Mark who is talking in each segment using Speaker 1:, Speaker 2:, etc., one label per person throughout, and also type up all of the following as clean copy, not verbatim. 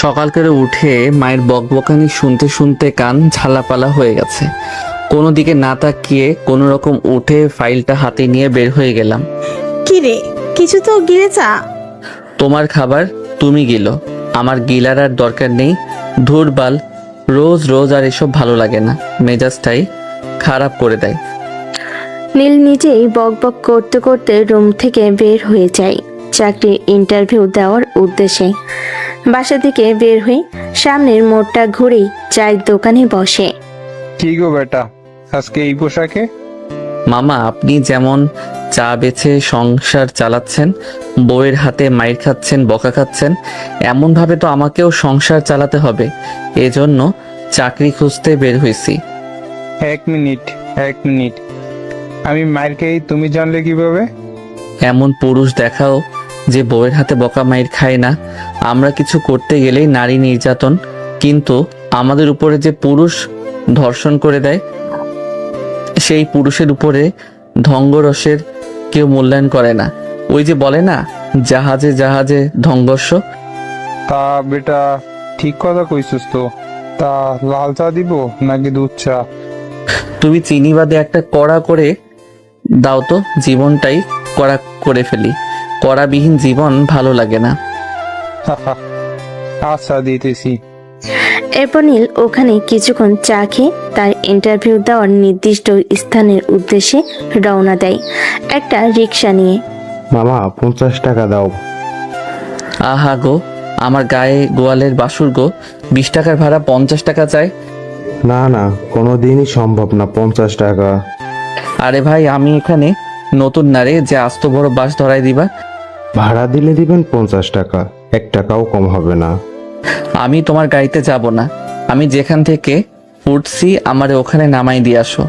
Speaker 1: সকাল করে উঠে মায়ের বকবকানি শুনতে শুনতে কান ঝালাপালা হয়ে গেছে। কোনো দিকে না তাকিয়ে কোনো রকম উঠে ফাইলটা হাতে নিয়ে বের হয়ে গেলাম।
Speaker 2: কি রে, কিছু তো গিলেছা?
Speaker 1: তোমার খাবার তুমি গিলো, আমার গিলার আর দরকার নেই। ধুরবাল, রোজ রোজ আর এসব ভালো লাগে না, মেজাজটাই খারাপ করে দেয়।
Speaker 3: নীল নিজেই বকবক করতে করতে রুম থেকে বের হয়ে যায় চাকরির ইন্টারভিউ দেওয়ার উদ্দেশ্যে। বাসা থেকে বের হয়ে সামনের মোড়টা ঘুরেই চায়ের দোকানে বসে।
Speaker 4: কি গো বেটা, আজকে এই পোশাকে?
Speaker 1: মামা, আপনি যেমন চা বেছে সংসার চালাচ্ছেন, বউয়ের হাতে মাইর খাচ্ছেন, বকা খাচ্ছেন, এমন ভাবে তো আমাকেও সংসার চালাতে হবে। এজন্য চাকরি খুঁজতে বের হয়েছি।
Speaker 4: এক মিনিট, আমি মায়ের খেয়ে তুমি জানলে কিভাবে?
Speaker 1: এমন পুরুষ দেখাও যে বউয়ের হাতে বকা মাইর খায় না। আমরা কিছু করতে গেলেই নারী নির্যাতন, কিন্তু আমাদের উপরে যে পুরুষ ধর্ষণ করে দেয়, সেই পুরুষের উপরে ধঙ্গরসের কেউ মূল্যায়ন করে না। ওই যে বলে না, জাহাজে জাহাজে ধঙ্গর্ষ।
Speaker 4: তা বেটা, ঠিক কথা কইছিস তো। তা লাল চা দিব নাকি দুধ চা?
Speaker 1: তুমি চিনি বাদে একটা কড়া করে দাও তো, জীবনটাই কড়া করে ফেলি। কড়াবিহীন জীবন ভালো লাগে না।
Speaker 4: আচ্ছা, দিতেছি।
Speaker 3: এরপর নীল ওখানে কিছুক্ষণ চা খেয়ে তার ইন্টারভিউ দেওয়ার নির্দিষ্ট স্থানের উদ্দেশ্যে রওনা দেয় একটা রিক্সা নিয়ে।
Speaker 5: মামা 50 টাকা দাও।
Speaker 1: আহা গো, আমার গায়ে গোয়ালের বাসুর গো, 20 টাকার ভাড়া 50 টাকা চাই?
Speaker 5: না না, কোনোদিনই সম্ভব না 50 টাকা।
Speaker 1: আরে ভাই, আমি এখানে নতুন না রে যে আস্ত বড় বাস ধরাই দিবা।
Speaker 5: ভাড়া দিলে দিবেন 50 টাকা, 1 টাকাও কম হবে না।
Speaker 1: আমি তোমার গাড়িতে যাব না। আমি যেখান থেকে উঠছি আমারে ওখানে নামাই দিয়ে আসো,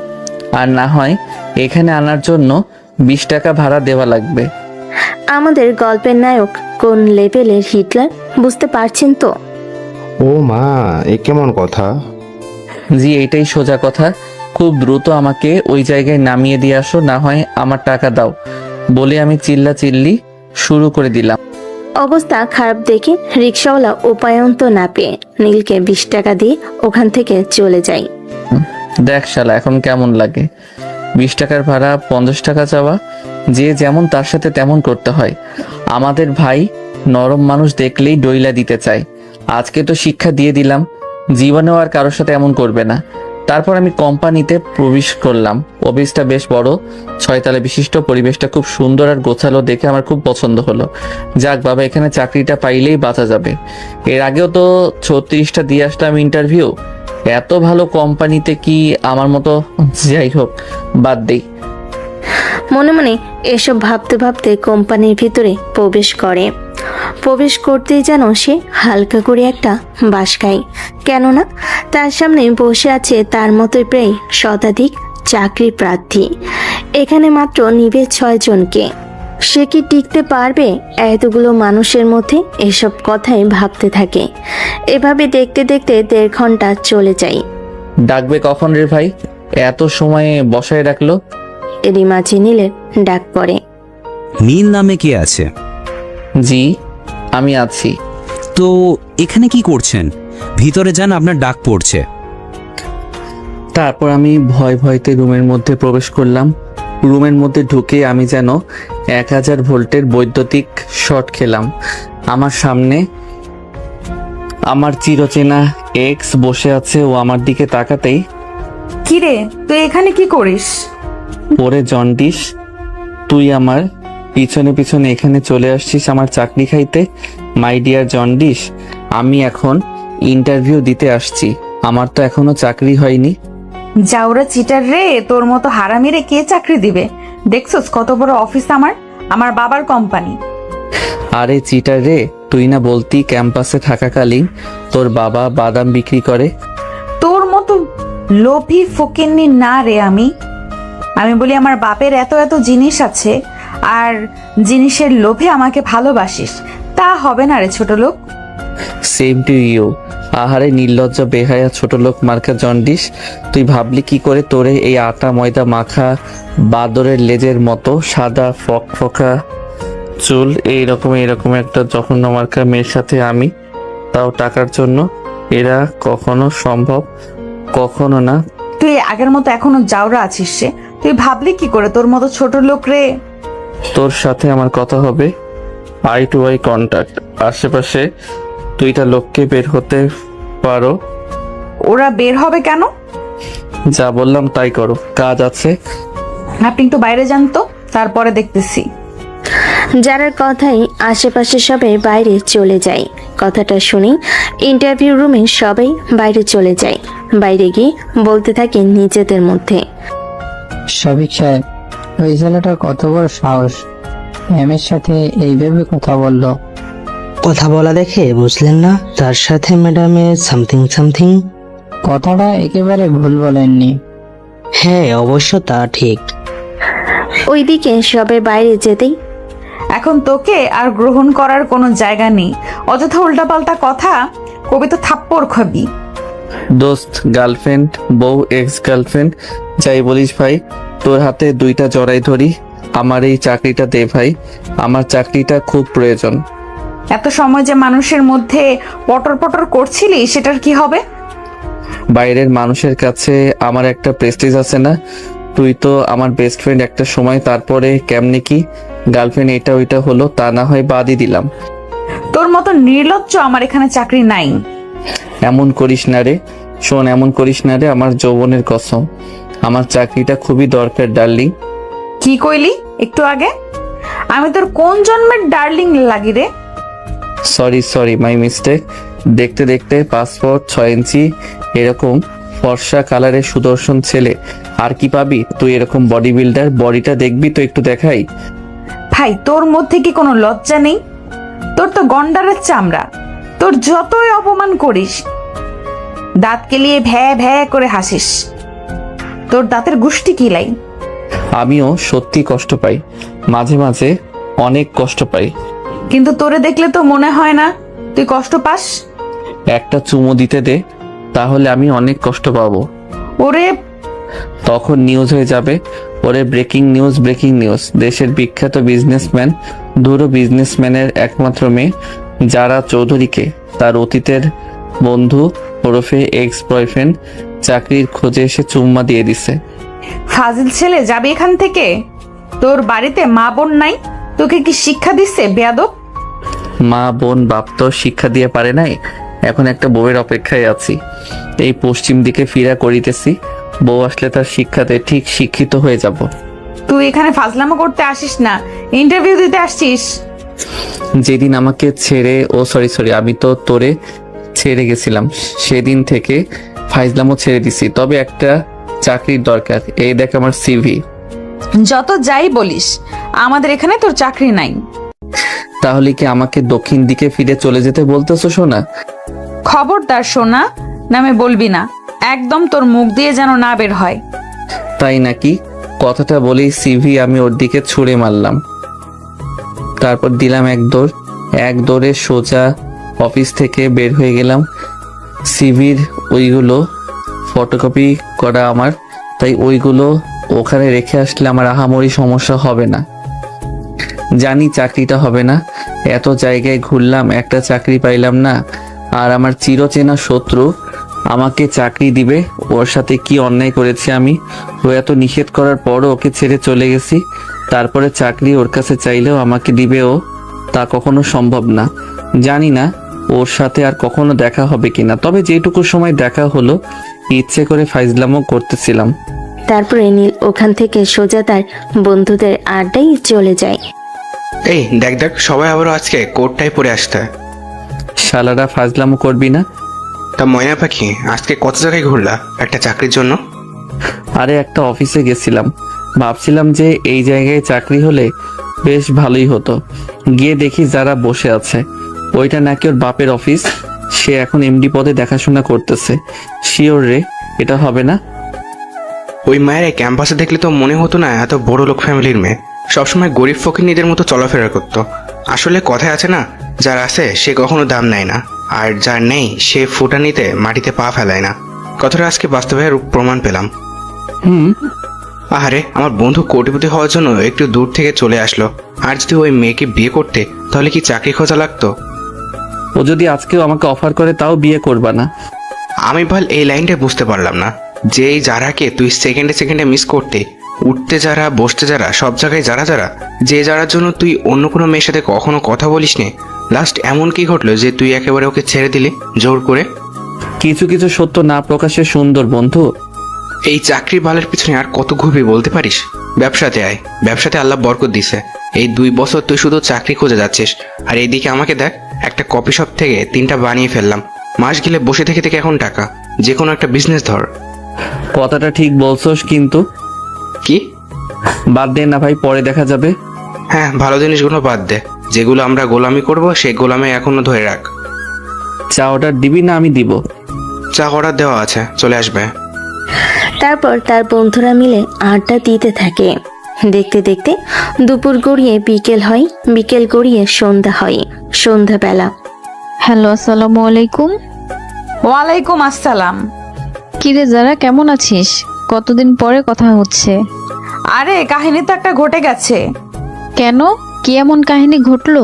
Speaker 1: আর না হয় এখানে আনার জন্য 20 টাকা ভাড়া দেওয়া লাগবে।
Speaker 3: আমাদের গল্পের নায়ক কোন লেভেলের হিটলার বুঝতে পারছেন তো?
Speaker 5: ও মা, এ কেমন কথা?
Speaker 1: জি, এটাই সোজা কথা। খুব দ্রুত আমাকে ওই জায়গায় নামিয়ে দিয়ে আসো, না হয় আমার টাকা দাও বলে আমি চিল্লাচিল্লি শুরু করে দিলাম।
Speaker 3: অবস্থা খারাপ দেখে রিক্সাওয়ালা উপায়ন্ত না পেয়ে নীলকে 20 টাকা দিয়ে ওখান থেকে চলে যায়।
Speaker 1: দেখ শালা, এখন কেমন লাগে? 20 টাকার ভাড়া 50 টাকা চাওয়া, যে যেমন তার সাথে তেমন করতে হয়। আমাদের ভাই নরম মানুষ দেখলেই ডইলা দিতে চায়। আজকে তো শিক্ষা দিয়ে দিলাম, জীবনেও আর কারোর সাথে এমন করবে না। তারপর আমি কোম্পানিতে প্রবেশ করলাম। অফিসটা বেশ বড়, 6 তলা বিশিষ্ট। পরিবেশটা খুব সুন্দর আর গোছালো দেখে আমার খুব পছন্দ হলো। যাক বাবা, এখানে চাকরিটা পাইলেই বাঁচা যাবে। এর আগেও তো 36টা দিয়ে আসলাম ইন্টারভিউ। এত ভালো কোম্পানিতে কি আমার মতো? যাই হোক, বাদ দেই।
Speaker 3: মনে মনে এসব ভাবতে ভাবতে কোম্পানির ভিতরে প্রবেশ করতেই যেন সে হালকা করে একটা বাস খায়। কেননা তার সামনে বসে আছে তার মতোই প্রায় শতাধিক চাকরি প্রার্থী। এখানে মাত্র নিবে 6 জনকে। সে কি টিকতে পারবে এতগুলো মানুষের মধ্যে? এসব কথাই ভাবতে থাকে। এভাবে দেখতে দেখতে 1.5 ঘন্টা চলে যায়।
Speaker 1: ডাকবে কখন রে ভাই? এত সময়ে বসায় রাখলো।
Speaker 3: এরই মাঝে নীলের ডাক পড়ে।
Speaker 6: নীল নামে কে আছে?
Speaker 1: জি, আমি আছি।
Speaker 6: তো এখানে কি করছেন? ভিতরে যান, আপনার ডাক পড়ছে।
Speaker 1: তারপর আমি ভয়তে রুমের মধ্যে প্রবেশ করলাম। রুমের মধ্যে ঢুকে আমি যেন 1000 ভোল্টের বৈদ্যুতিক শর্ট খেলাম। আমার সামনে আমার চিরচেনা এক্স বসে আছে। ও আমার দিকে তাকাতেই,
Speaker 2: কিরে, তুই এখানে কি করিস?
Speaker 1: ওরে জন্ডিস, তুই আমার পিছনে পিছনে এখানে চলে আসছিস আমার চাকরি খাইতে? মাই ডিয়ার জন্ডিস, আমি এখন ইন্টারভিউ দিতে আসছি। আমার তো এখনো চাকরি হয়নি।
Speaker 2: যাওরা চিটার রে, তোর মতো হারামিরে কে চাকরি দিবে? দেখছস কত বড় অফিস আমার বাবার কোম্পানি।
Speaker 1: আরে চিটার রে, তুই না বলতি ক্যাম্পাসে থাকাকালীন তোর বাবা বাদাম বিক্রি করে?
Speaker 2: তোর মতো লোভী ফকিন্নি না রে আমি বলি আমার বাপের এত এত জিনিস আছে, আর জিনিসের লোভে আমাকে ভালোবাসিস, তা হবে না রে ছোট লোক।
Speaker 1: Same to you. আহারে নির্লজ্জ বেহায়া ছোট লোক মার্কা জন্ডিস, তুই ভাবলি কি করে তোরে এই আটা ময়দা মাখা বাদরের লেজের মতো সাদা ফকফকা চুল এইরকম একটা জঘন্য মার্কা মেয়ের সাথে আমি, তাও টাকার জন্য? এরা কখনো সম্ভব, কখনো না।
Speaker 2: তুই আগের মতো এখনো জাউরা আছিস রে? তুই ভাবলি কি করে তোর মতো ছোট লোক রে?
Speaker 1: তোর সাথে আমার কথা হবে আই টু আই কন্ট্যাক্ট। আশেপাশে দুইটা লোককে বের হতে পারো।
Speaker 2: ওরা বের হবে কেন?
Speaker 1: যা বললাম তাই করো, কাজ আছে।
Speaker 2: আপনি একটু বাইরে যান তো, তারপরে দেখতেছি।
Speaker 3: যারার কথাই আশেপাশে সবাই বাইরে চলে যায়। কথাটা শুনে ইন্টারভিউ রুমে সবাই বাইরে চলে যায়। বাইরে গিয়ে বলতে থাকে নিজেদের মধ্যে,
Speaker 7: শফিক সাহেব, ওই ছেলেটার কত বড় সাহস, ম্যামের সাথে এইভাবে কথা বললো।
Speaker 8: কথা বলা দেখে বুঝলেন না তার সাথে ম্যাডামের সামথিং সামথিং?
Speaker 7: কথাটা একেবারে ভুল বলেননি।
Speaker 8: হ্যাঁ, অবশ্য তা ঠিক।
Speaker 3: ওইদিকে সবাই বাইরে যেতেই
Speaker 2: এখন তোকে আর গ্রহণ করার কোনো জায়গা নেই। অযথা উল্টাপাল্টা কথা কবি তো থাপ্পড় খাবি।
Speaker 1: দোস্ত, গার্লফ্রেন্ড, বউ, এক্স গার্লফ্রেন্ড, যাই বলিস ভাই, তোর হাতে দুইটা জড়াই ধরি। আমার এই চাকরিটা দে ভাই, আমার চাকরিটা খুব প্রয়োজন।
Speaker 2: এত সময় যে মানুষের মধ্যে পটর পটর করছিলি, সেটার কি হবে?
Speaker 1: বাইরের মানুষের কাছে আমার একটা প্রেস্টিজ আছে না? তুই তো আমার বেস্ট ফ্রেন্ড একটা সময়, তারপরে কেমনে কি গার্লফ্রেন্ড এটা ওইটা হলো, তা না হয় বাদই দিলাম।
Speaker 2: তোর মতো নির্লজ্জ আমার এখানে চাকরি নাই।
Speaker 1: এমন করিস না রে, শোন, এমন করিস না রে, আমার যৌবনের কসম, আমার চাকরিটা খুবই দরকার ডার্লিং।
Speaker 2: কি কইলি একটু আগে? আমি তোর কোন জন্মের ডার্লিং লাগি রে?
Speaker 1: Sorry my mistake. দেখতে দেখতে পাসপোর্ট 6 ইঞ্চি এরকম ফর্সা কালারের সুদর্শন ছেলে আর কি পাবি? তুই এরকম বডি বিল্ডার, বডিটা দেখবি তো একটু দেখাই।
Speaker 2: ভাই, তোর মধ্যে কি কোনো লজ্জা নেই? তোর তো গন্ডারের চামড়া। তোর যতই অপমান করিস, দাঁত কেলিয়ে ভ্যা ভ্যা করে হাসিস। তোর দাঁতের গুষ্টি কিলাই।
Speaker 1: আমিও সত্যি কষ্ট পাই, মাঝে মাঝে অনেক কষ্ট পাই।
Speaker 2: কিন্তু তোরে দেখলে তো মনে হয় না তুই কষ্ট পাস।
Speaker 1: একটা চুমো দিতে দে, তাহলে আমি অনেক কষ্ট পাবো।
Speaker 2: ওরে,
Speaker 1: তখন নিউজ হয়ে যাবে। ওরে ব্রেকিং নিউজ, দেশের বিখ্যাত বিজনেসম্যান, ধুরো বিজনেসম্যানের একমাত্র মেয়ে যারা চৌধুরীকে তার অতীতের বন্ধু ওরফে এক্স বয়ফ্রেন্ড চাকরির খোঁজে এসে চুম্মা দিয়ে দিছে।
Speaker 2: ফাজিল ছেলে, যাবি এখান থেকে। তোর বাড়িতে মা বোন নাই? তোকে কি শিক্ষা দিচ্ছে বেয়াদব?
Speaker 1: মা বোন বাপ তো শিক্ষা দিয়ে পারে নাই, এখন একটা বউয়ের অপেক্ষায় আছি। এই পশ্চিম দিকে ফিরা করিতেছি, বউ আসলে তার শিক্ষাতে ঠিক শিক্ষিত হয়ে যাব।
Speaker 2: তুই এখানে ফাজলামো করতে আসিস না, ইন্টারভিউ দিতে আসছিস।
Speaker 1: যেদিন আমাকে ছেড়ে, সরি, আমি তো তোরে ছেড়ে গেছিলাম, সেদিন থেকে ফাইজলামও ছেড়ে দিছি। তবে একটা চাকরির দরকার, এই দেখ আমার সিভি।
Speaker 2: যত যাই বলিস, আমাদের এখানে তোর চাকরি নাই।
Speaker 1: তাহলে কি আমাকে দক্ষিণ দিকে ফিরে চলে যেতে বলতেছো সোনা?
Speaker 2: খবরদার সোনা নামে বলবি না, একদম তোর মুখ দিয়ে যেন না বের হয়।
Speaker 1: তাই নাকি? কথাটা বলেই সিভি আমি ওর দিকে ছুঁড়ে মারলাম, তারপর দিলাম এক দৌড়ে সোজা অফিস থেকে বের হয়ে গেলাম। সিভির ওইগুলো ফটোকপি করা আমার, তাই ওইগুলো ওখানে রেখে আসলে আমার আহামরি সমস্যা হবে না। জানি চাকরিটা হবে না, এত জায়গায় ঘুরলাম, একটা চাকরি পাইলাম না। আর আমার চিরচেনা শত্রু আমাকে চাকরি দিবে, ওর সাথে কি অন্যায় করেছি আমি? ও এত নিষেধ করার পরও ওকে ছেড়ে চলে গেছি, তারপরে চাকরি ওর কাছে চাইলেও আমাকে দিবে ও? তা কখনো সম্ভব না। জানি না ওর সাথে আর কখনো দেখা হবে কিনা, তবে যেটুকু সময় দেখা হলো ইচ্ছে করে ফাইজলামও করতেছিলাম।
Speaker 3: তারপরে নীল ওখান থেকে সোজা তার বন্ধুদের আড্ডায় চলে যায়।
Speaker 9: এই দেখ সবাই আবারও আজকে কোটটাই পরে আসতে।
Speaker 1: শালারা ফাজলামও করবি না?
Speaker 9: তা ময়না পাখি, আজকে কত জায়গায় ঘুরলা একটা চাকরির জন্য?
Speaker 1: আরে একটা অফিসে গেছিলাম, ভাবছিলাম যে এই জায়গায় চাকরি হলে বেশ ভালোই হতো। গিয়ে দেখি যারা বসে আছে, ওইটা নাকি ওর বাপের অফিস, সে এখন এমডি পদে দেখাশোনা করতেছে। শিওর রে, এটা হবে না?
Speaker 9: ওই মায়ের ক্যাম্পাসে দেখলে তো মনে হতো না এত বড় লোক ফ্যামিলির মেয়ে, সবসময় গরিব ফকিরদের মতো চলাফেরা করতো। আসলে কথায় আছে না, যার আছে সে কখনো দাম নেয় না। আর যার নেই সে ফুটানিতে মাটিতে পা ফেলায় না। কথাটা আজকে বাস্তবে প্রমাণ পেলাম। আরে আমার বন্ধু কোটিপতি হওয়ার জন্য একটু দূর থেকে চলে আসলো, আর যদি ওই মেয়েকে বিয়ে করতে তাহলে কি চাকরি খোঁজা লাগতো?
Speaker 1: ও যদি আজকেও আমাকে অফার করে তাও বিয়ে করবা না?
Speaker 9: আমি বল এই লাইনটা বুঝতে পারলাম না, যে এই যারাকে তুই সেকেন্ডে সেকেন্ডে মিস করতে, উঠতে যারা বসতে যারা সব জায়গায় যারা যারা, যে যারার জন্য তুই অন্য কোনো মেয়ের সাথে কখনো কথা বলিস নে, লাস্ট এমন কি ঘটলো যে তুই একেবারে ওকে ছেড়ে দিলি জোর করে?
Speaker 1: কিছু কিছু সত্য না প্রকাশে সুন্দর বন্ধু।
Speaker 9: এই চাকরি বালের পিছনে আর কত ঘুরবি বলতে পারিস? ব্যবসাতে আয়, ব্যবসাতে আল্লাহ বরকত দিছে। এই 2 বছর তুই শুধু চাকরি খুঁজে যাচ্ছিস, আর এইদিকে আমাকে দেখ, একটা কফি শপ থেকে 3টা বানিয়ে ফেললাম। মাস গেলে বসে থেকে থেকে এখন টাকা, যে কোনো একটা বিজনেস ধর।
Speaker 1: কথাটা ঠিক বলছস, কিন্তু
Speaker 9: কি?
Speaker 1: বাদ দে না ভাই, পরে দেখা যাবে।
Speaker 9: হ্যাঁ, ভালো জিনিসগুলো বাদ দে, যেগুলো আমরা গোলামি করব সেই গোলামি এখনো ধরে রাখ।
Speaker 1: চা অর্ডার দিবি না আমি দিব?
Speaker 9: চা অর্ডার দেওয়া আছে, চলে আসবে।
Speaker 3: তারপর তার বন্ধুরা মিলে আড্ডা দিতে থাকে। দেখতে দেখতে দুপুর গড়িয়ে বিকেল হয়, বিকেল গড়িয়ে সন্ধ্যা হয়, সন্ধ্যাবেলা।
Speaker 10: হ্যালো, আসসালামু আলাইকুম।
Speaker 2: ওয়ালাইকুম আসসালাম।
Speaker 10: কিরে যারা, কেমন আছিস? কতদিন পরে কথা হচ্ছে।
Speaker 2: আরে কাহিনী তো একটা ঘটে গেছে।
Speaker 10: কেন, কি এমন কাহিনী ঘটলো?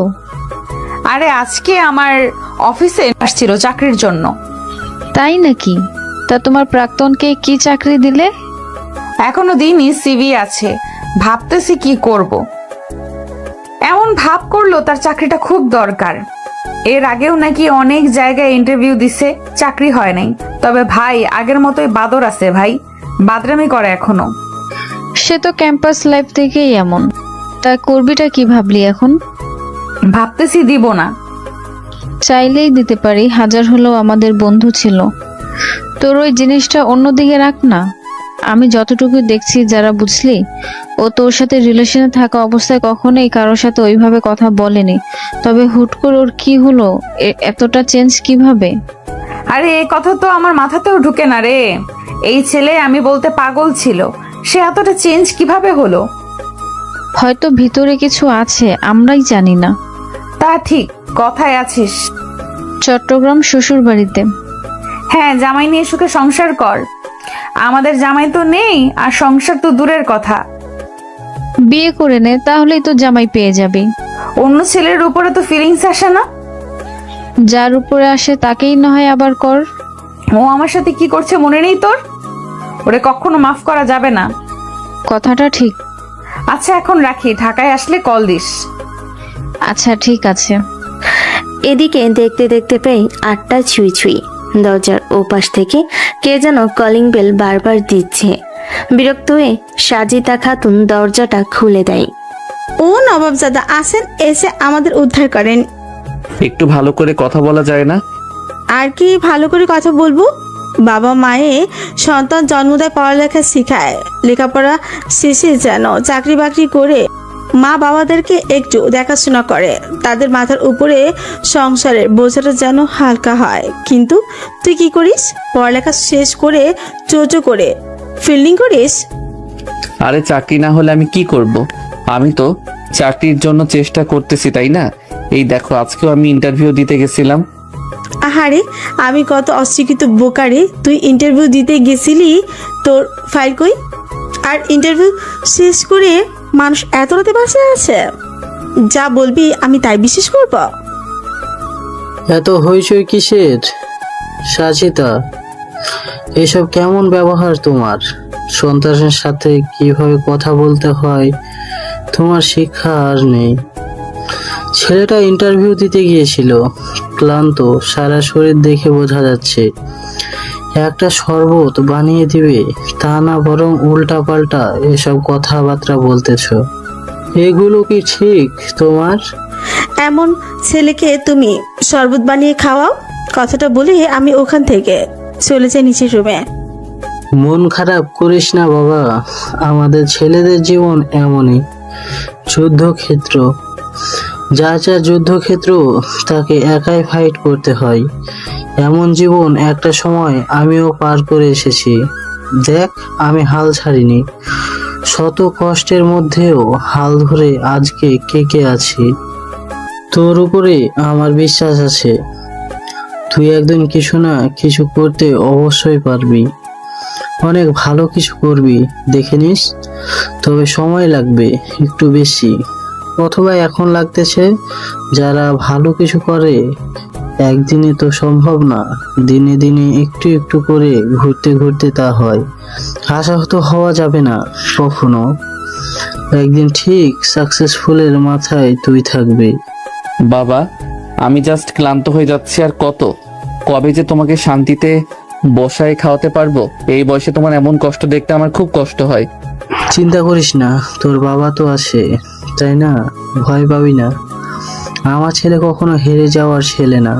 Speaker 2: আরে আজকে আমার অফিসে আসছিল চাকরির জন্য।
Speaker 10: তাই নাকি? তা তোমার প্রাক্তনকে কি চাকরি দিলে?
Speaker 2: এখনো দিনই, সিভি আছে, ভাবতেছি কি করব। এমন ভাব করলো তার চাকরিটা খুব দরকার। এর আগেও নাকি অনেক জায়গায় ইন্টারভিউ দিছে, চাকরি হয় নাই। তবে ভাই আগের মতোই বাদর আছে ভাই, বাদরামি করে এখনো।
Speaker 10: সে তো ক্যাম্পাস লাইফ থেকেই এমন। তা করবিটা কি ভাবলি এখন?
Speaker 2: ভাবতেছি দিব না।
Speaker 10: চাইলেই দিতে পারি, হাজার হলেও আমাদের বন্ধু ছিল। তোর ওই জিনিসটা অন্যদিকে রাখ না। আমি যতটুকু দেখছি যারা, বুঝলি, ও তোর সাথে রিলেশনে থাকা অবস্থায় কখনোই কারোর সাথে ওইভাবে কথা বলেনি। তবে হুট করে ওর কি হলো, এতটা চেঞ্জ কিভাবে?
Speaker 2: আরে এই কথা তো আমার মাথাতেও ঢুকে না রে। এই ছেলে আমি বলতে পাগল ছিল, সে এতটা চেঞ্জ কিভাবে হলো?
Speaker 10: হয়তো ভিতরে কিছু আছে, আমরাই জানি না।
Speaker 2: তা ঠিক, কথায় আছিস।
Speaker 10: চট্টগ্রাম শ্বশুর বাড়িতে।
Speaker 2: হ্যাঁ, জামাই নিয়ে সুখে সংসার কর। আমাদের জামাই তো নেই, আর সংসার তো দূরের কথা।
Speaker 10: বিয়ে করে নে, তাহলেই তো জামাই পেয়ে যাবি।
Speaker 2: অন্য ছেলের উপরে তো ফিলিংস আসে না।
Speaker 10: যার উপরে আসে তাকেই না হয় আবার কর।
Speaker 2: ও আমার সাথে কি করছে মনে নেই তোর? ওরে কখনো মাফ করা যাবে না।
Speaker 10: কথাটা ঠিক।
Speaker 2: আচ্ছা এখন রাখি, ঢাকায় আসলে কল দিস।
Speaker 10: আচ্ছা ঠিক আছে।
Speaker 3: এদিকে দেখতে দেখতে প্রায় 8টা ছুঁই ছুঁই। দরজার ওপাশ থেকে কে যেন কলিং বেল বারবার দিচ্ছে। বিরক্ত হয়ে সাজিদা খাতুন দরজাটা খুলে দেয়।
Speaker 11: ও নবাবজাদা, আসেন, এসে আমাদের উদ্ধার করেন।
Speaker 1: একটু ভালো করে কথা বলা যায় না?
Speaker 11: আর কি ভালো করে কথা বলবো? বাবা মায়ে সন্তান জন্ম দেয়, পড়ালেখা শিখায়, লেখাপড়া শেষে যেন চাকরি বাকরি করে মা বাবাদেরকে একটু দেখাশোনা করে, তাদের মাথার উপরে সংসারের বোঝাটা যেন হালকা হয়। কিন্তু তুই কি করিস? পড়ালেখা শেষ করে চোচো করে ফিল্ডিং করিস।
Speaker 1: আরে চাকরি না হলে আমি কি করব? আমি তো চাকরির জন্য চেষ্টা করতেছি, তাই না? এই দেখো, আজকেও আমি ইন্টারভিউ দিতে গেছিলাম।
Speaker 11: আহারে, আমি কত অশিক্ষিত বোকারে, তুই ইন্টারভিউ দিতে গেছিলি, তোর ফাইল কই? আর ইন্টারভিউ শেষ করে মানুষ এত রাতে বাসায় আছে? যা বলবি আমি তাই বিশ্বাস করব?
Speaker 8: এত হইচই কিসের সাজিদা? এসব কেমন ব্যবহার তোমার? সন্তানের সাথে কিভাবে কথা বলতে হয় তোমার শিক্ষা আর নেই। ছেলেটা ইন্টারভিউ দিতে গিয়েছিল, ক্লান্ত, সারা শরীর দেখে বোঝা যাচ্ছে। একটা শরবত বানিয়ে দিবে তা না, বরং উল্টা পাল্টা এসব কথাবার্তা বলতেছ। এগুলো কি ঠিক তোমার?
Speaker 11: এমন ছেলেকে তুমি শরবত বানিয়ে খাওয়াও? কথাটা বলে আমি ওখান থেকে চলে যাই নিচের রুমে।
Speaker 8: মন খারাপ করিস না বাবা, আমাদের ছেলেদের জীবন এমনই, যুদ্ধক্ষেত্র। যা যা যুদ্ধক্ষেত্র তাকে একাই ফাইট করতে হয়। এমন জীবন একটা সময় আমিও পার করে এসেছি। দেখ, আমি হাল ছাড়িনি। শত কষ্টের মধ্যেও হাল ধরে আজকে কে কে আছি। তোর উপরে আমার বিশ্বাস আছে। তুই একদিন কিছু না কিছু করতে অবশ্যই পারবি, অনেক ভালো কিছু করবি, দেখে নিস। তবে সময় লাগবে একটু বেশি, অথবা এখন লাগতেছে। যারা ভালো কিছু করে একদিনে তো সম্ভব না, দিনে দিনে একটু একটু করে ঘুরতে ঘুরতে তা হয়। আশাহত হওয়া যাবে না কখনো, একদিন ঠিক সাকসেসফুলের মাথায় তুই থাকবি।
Speaker 1: বাবা, আমি জাস্ট ক্লান্ত হয়ে যাচ্ছি। আর কবে যে তোমাকে শান্তিতে বসায় খাওয়াতে পারবো? এই বয়সে তোমার এমন কষ্ট দেখতে আমার খুব কষ্ট হয়।
Speaker 8: চিন্তা করিস না, তোর বাবা তো আছে, তাই না? ভয় পাবি না। আমার ছেলে কখনো হেরে যাওয়ার ছেলে না।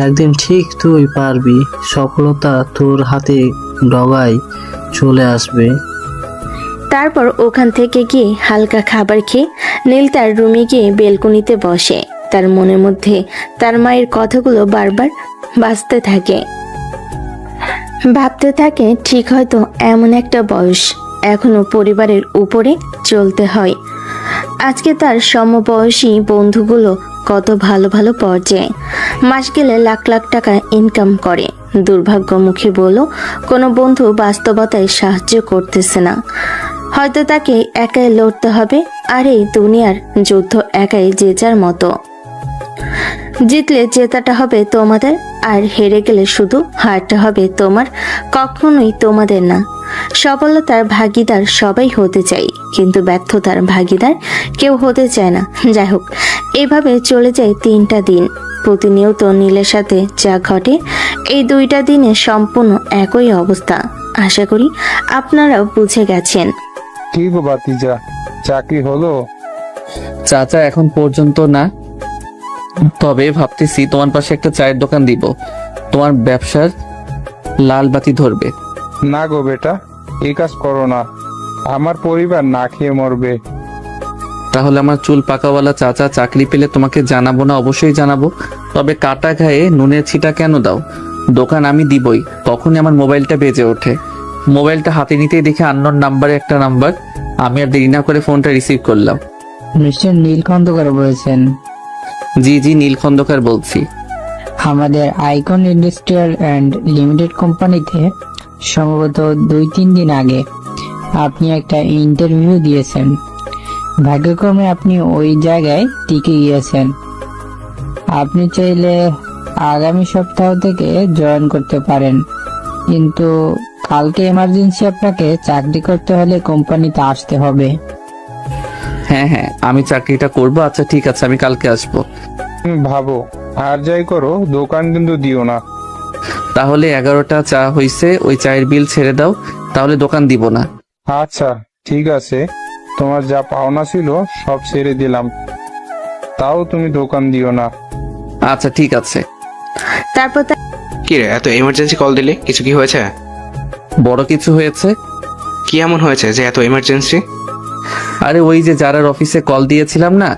Speaker 8: একদিন ঠিক তুই পারবি, সফলতা তোর হাতে ডগায় চলে আসবে।
Speaker 3: তারপর ওখান থেকে গিয়ে হালকা খাবার খেয়ে নীল তার রুমে গিয়ে বেলকনিতে বসে। তার মনের মধ্যে তার মায়ের কথাগুলো বারবার বাজতে থাকে। ভাবতে থাকে ঠিক হয়তো এমন একটা বয়স, এখনো পরিবারের উপরে চলতে হয়। আজকে তার সমবয়সী বন্ধুগুলো কত ভালো ভালো পর্যায়ে, মাস গেলে লাখ লাখ টাকা ইনকাম করে। দুর্ভাগ্যমুখী বলো কোনো বন্ধু বাস্তবতায় সাহায্য করতেছে না। হয়তো তাকে একাই লড়তে হবে, আর এই দুনিয়ার যুদ্ধ একাই যে যার মতো। জিতলে জেতাটা হবে তোমাদের, আর হেরে গেলে শুধু হারটা হবে তোমার, কখনোই তোমাদের না। সফলতার ভাগিদার সবাই হতে চাই, কিন্তু ব্যর্থতার ভাগিদার কেউ হতে চায় না। যাই হোক, এভাবে চলে যায় 3টা দিন। প্রতিনিয়ত নীলের সাথে যা ঘটে, এই 2টা দিনে সম্পূর্ণ একই অবস্থা। আশা করি আপনারাও বুঝে গেছেন।
Speaker 4: কি গো বাতিজা, চাকরি হলো?
Speaker 1: চাচা, এখন পর্যন্ত না, তবে ভাবতেছি তোমার পাশে একটা চায়ের দোকান দিব, তোমার ব্যবসার লাল বাতি ধরবে।
Speaker 4: না গো বেটা, এই কাজ করো না, আমার পরিবার না খেয়ে মরবে।
Speaker 1: তাহলে আমার চুল পাকাওয়ালা চাচা চাকরি পেলে তোমাকে জানাবো না? অবশ্যই জানাবো, তবে কাটা গায়ে নুনের ছিটা কেন দাও? দোকান আমি দিবই। তখনই আমার মোবাইলটা বেজে ওঠে। মোবাইলটা হাতে নিতেই দেখে আননোন নাম্বারে একটা নাম্বার। আমি আর দেরি না করে ফোনটা রিসিভ করলাম।
Speaker 7: মিস্টার নীল খন্দকার বলেছেন?
Speaker 1: জি জি, নীল খন্দকার বলছি।
Speaker 7: আমাদের আইকন ইন্ডাস্ট্রিয়াল অ্যান্ড লিমিটেড কোম্পানিতে সম্ভবত 2-3 দিন আগে আপনি একটা ইন্টারভিউ দিয়েছেন। ভাগ্যক্রমে আপনি ওই জায়গায় টিকে গিয়েছেন। আপনি চাইলে আগামী সপ্তাহ থেকে জয়েন করতে পারেন, কিন্তু কালকে এমার্জেন্সি আপনাকে চাকরি করতে হলে কোম্পানিতে আসতে হবে।
Speaker 1: হ্যাঁ হ্যাঁ, আমি চাকরিটা করব। আচ্ছা ঠিক আছে, আমি কালকে আসবো।
Speaker 4: তুমি ভাবো, আর যাই করো দোকান কিন্তু দিও না।
Speaker 1: তাহলে 11টা চা হইছে, ওই চায়ের বিল ছেড়ে দাও, তাহলে দোকান দিব না।
Speaker 4: আচ্ছা ঠিক আছে, তোমার যা পাওনা ছিল সব ছেড়ে দিলাম, তাও তুমি দোকান দিও না।
Speaker 1: আচ্ছা ঠিক আছে।
Speaker 3: তারপর
Speaker 9: কি রে, এত এমার্জেন্সি কল দিলে? কিছু কি হয়েছে?
Speaker 1: বড় কিছু হয়েছে।
Speaker 9: কি এমন হয়েছে যে এত এমার্জেন্সি?
Speaker 1: আরে ওই যে যারার অফিসে কল দিয়েছিলাম না,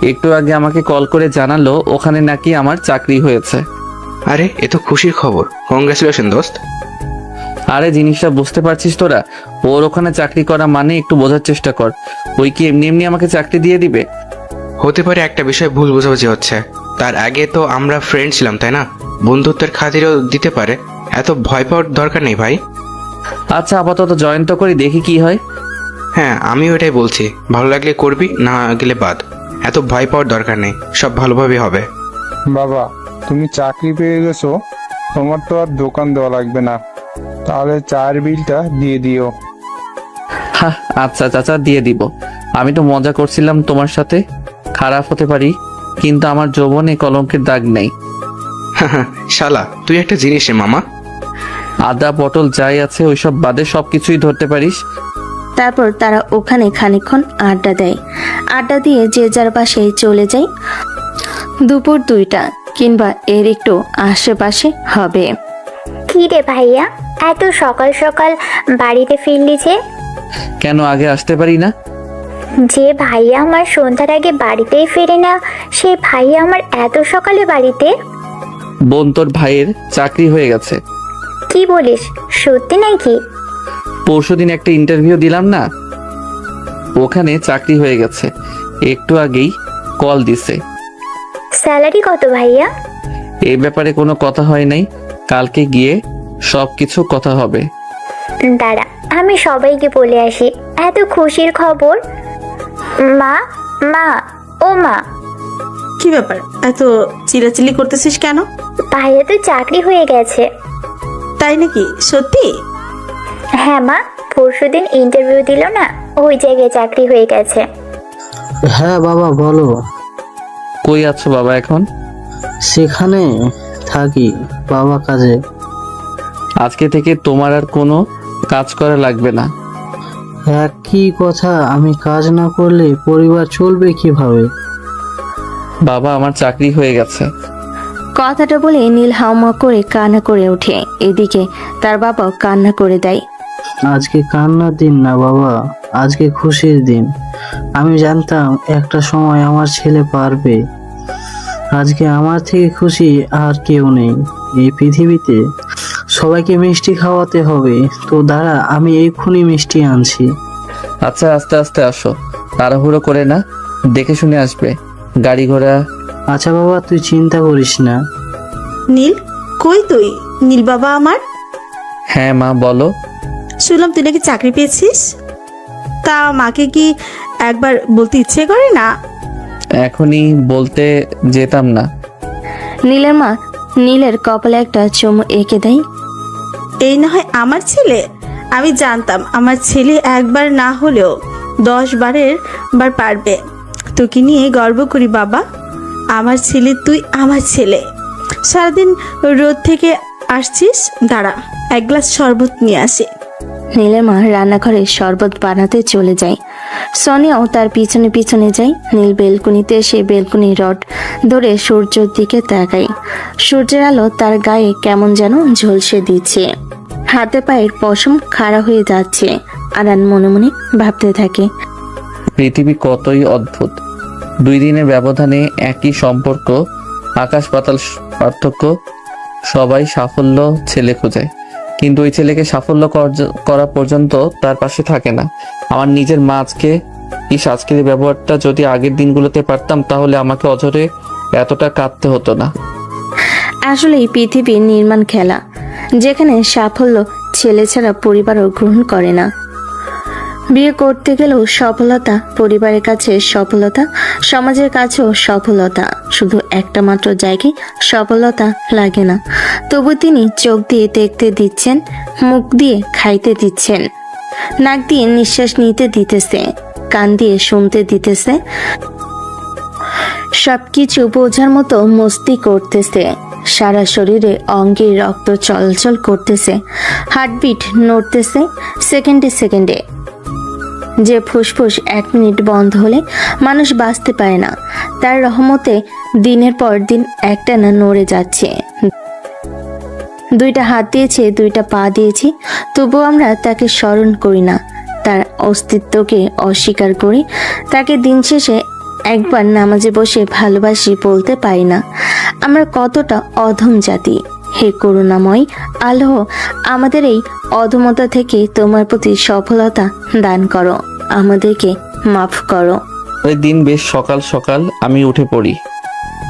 Speaker 1: একটু আগে আমাকে কল করে জানালো ওখানে নাকি আমার চাকরি হয়েছে।
Speaker 9: আরে এ তো খুশির খবর, কংগ্রেচুলেশন দোস্ত।
Speaker 1: আরে জিনিসটা বুঝতে পারছিস তোরা? ওর ওখানে চাকরি করা মানে একটু বোঝার চেষ্টা কর। ওই কি এমনি এমনি আমাকে চাকরি দিয়ে দিবে?
Speaker 9: হতে পারে একটা বিষয় ভুল বোঝাবুঝি হচ্ছে। তার আগে তো আমরা ফ্রেন্ড ছিলাম, তাই না? বন্ধুত্বের খাতিরও দিতে পারে, এত ভয় পাওয়ার দরকার নেই ভাই।
Speaker 1: আচ্ছা আপাতত জয়েন তো করি, দেখি কি হয়।
Speaker 9: হ্যাঁ, আমিও এটাই বলছি, ভালো লাগলে করবি, না গেলে বাদ। এত ভয় পাওয়ার দরকার নেই, সব ভালোভাবে হবে।
Speaker 4: বাবা, তুমি চাকরি পেয়ে গেছো, তোমার তো আর দোকান দেওয়া লাগবে না, তাহলে চায়ের বিলটা দিয়ে দিও।
Speaker 1: হ্যাঁ আচ্ছা চাচা, দিয়ে দিব। আমি তো মজা করছিলাম তোমার সাথে। খারাপ হতে পারি, কিন্তু আমার যৌবনে কলঙ্কের দাগ নেই।
Speaker 9: শালা, তুই একটা জিনিস রে মামা।
Speaker 1: আদা পটল যাই আছে ওইসব বাদে সবকিছুই ধরতে পারিস।
Speaker 3: তারপর তারা ওখানে খানিকক্ষণ আড্ডা দেয়। আড্ডা দিয়ে যে যার বাসায় চলে যায়। দুপুর 2টা কিংবা এর একটু আশেপাশে হবে।
Speaker 12: কি রে ভাইয়া, এত সকাল সকাল বাড়িতে ফিরলি যে?
Speaker 1: কেন আগে আসতে পারি না?
Speaker 12: যে ভাইয়া আমার সন্ধ্যার আগে বাড়িতেই ফেরে না, সে ভাইয়া আমার এত সকালে বাড়িতে?
Speaker 1: বোন, তোর ভাইয়ের চাকরি হয়ে গেছে।
Speaker 12: কি বলিস, সত্যি নাকি?
Speaker 1: পরশুদিন একটা ইন্টারভিউ দিলাম না, ওখানে চাকরি হয়ে গেছে। একটু আগেই কল দিছে।
Speaker 12: স্যালারি কত ভাইয়া?
Speaker 1: এই ব্যাপারে কোনো কথা হয় নাই, কালকে গিয়ে সব কিছু কথা হবে।
Speaker 12: দাঁড়া, আমি সবাইকে বলে আসি এত খুশির খবর। মা, মা, ও মা।
Speaker 11: কি ব্যাপার, এত চিল্লাচিল্লি করতেছিস কেন?
Speaker 12: ভাইয়া তো চাকরি হয়ে গেছে।
Speaker 11: তাই নাকি? সত্যি?
Speaker 12: হ্যাঁ মা, পরশুদিন ইন্টারভিউ দিল না, ওই জায়গায় চাকরি হয়ে গেছে।
Speaker 8: হ্যাঁ বাবা বলো।
Speaker 1: কই আছো বাবা এখন?
Speaker 8: সেখানে থাকি বাবা, কাজে।
Speaker 1: আজকে থেকে তোমার আর কোনো কাজ করা লাগবে না।
Speaker 8: একই কথা, আমি কাজ না করলে পরিবার চলবে কিভাবে?
Speaker 1: বাবা আমার চাকরি হয়ে গেছে।
Speaker 3: কথাটা বলে নীল হাউমা করে কান্না করে ওঠে। এদিকে তার বাবা কান্না করে দেয়।
Speaker 8: আজকে কান্নার দিন না বাবা, আজকে খুশির দিন। আমি জানতাম একটা সময় আমার ছেলে পারবে। আজকে আমার থেকে খুশি আর কেউ নেই এই পৃথিবীতে। সবাইকে মিষ্টি খাওয়াতে হবে, তো দাঁড়া আমি এক্ষুনি মিষ্টি আনছি।
Speaker 1: আচ্ছা আস্তে আস্তে আসো, তাড়াহুড়ো করে না, দেখে শুনে আসবে, গাড়ি ঘোড়া।
Speaker 8: আচ্ছা বাবা তুই চিন্তা করিস না।
Speaker 11: নীল, কই তুই? নীল বাবা আমার।
Speaker 1: হ্যাঁ মা বলো।
Speaker 11: শুনলাম তুই নাকি চাকরি পেয়েছিস। তা মাকে কি একবার বলতে ইচ্ছে করে না?
Speaker 1: এখনই বলতে যেতাম না।
Speaker 3: নীলের মা নীলের কপালে একটা চুমু এঁকে দেয়।
Speaker 11: এই না হয় আমার ছেলে। আমি জানতাম আমার ছেলে একবার না হলেও 10 বারের বার পারবে। তোকে নিয়ে গর্ব করি বাবা। আমার ছেলে, তুই আমার ছেলে। সারাদিন রোদ থেকে আসছিস, দাঁড়া এক গ্লাস শরবত নিয়ে আসি।
Speaker 3: নীলের মা রান্নাঘরে শরবত বানাতে চলে যায়। সোনিয়াও তার পিছনে পিছনে যায়। নীল বেলকুনিতে এসে বেলকুনি রড ধরে সূর্যের দিকে তাকায়। সূর্যের আলো তার গায়ে কেমন যেন ঝলসে দিচ্ছে। হাতে পায়ের পশম খাড়া হয়ে যাচ্ছে। আরান মনে মনে ভাবতে থাকে,
Speaker 1: পৃথিবী কতই অদ্ভুত। 2 দিনের ব্যবধানে একই সম্পর্ক, আকাশ পাতাল পার্থক্য। সবাই সাফল্য ছেলে খোঁজে, কিন্তু ওই ছেলেকে সাফল্য করা পর্যন্ত তার পাশে থাকে না। আমার নিজের মা আজকের এই ব্যবহারটা যদি আগের দিনগুলোতে পারতাম, তাহলে আমাকে অঝরে এতটা কাঁদতে হতো না।
Speaker 3: আসলে এই পৃথিবীর নির্মাণ খেলা, যেখানে সাফল্য ছেলে ছাড়া পরিবারও গ্রহণ করে না। বিয়ে করতে গেলেও সফলতা, পরিবারের কাছে সফলতা, সমাজের কাছেও সফলতা। শুধু একটা মাত্র জায়গায় সফলতা লাগে না। তবু তিনি চোখ দিয়ে দেখতে দিচ্ছেন, মুখ দিয়ে খাইতে দিচ্ছেন, নাক দিয়ে নিঃশ্বাস নিতে দিতেছে, কান দিয়ে শুনতে দিতেছে, সবকিছু বোঝার মতো মস্তি করতেছে। সারা শরীরে অঙ্গের রক্ত চলাচল করতেছে, হার্টবিট নড়তেছে সেকেন্ডে সেকেন্ডে। যে ফুসফুস 1 মিনিট বন্ধ হলে মানুষ বাঁচতে পারে না, তার রহমতে দিনের পর দিন একটানা নড়ে যাচ্ছে। 2টা হাত দিয়েছে, 2টা পা দিয়েছি, তবুও আমরা তাকে স্মরণ করি না, তার অস্তিত্বকে অস্বীকার করি। তাকে দিন শেষে একবার নামাজে বসে ভালোবাসি বলতে পারি না। আমরা কতটা অধম জাতি। হে করুণাময় আল্লাহ, আমাদের এই অধমতা থেকে তোমার প্রতি সফলতা দান করো, আমাদেরকে মাফ করো।
Speaker 1: ওই দিন বেশ সকাল সকাল আমি উঠে পড়ি,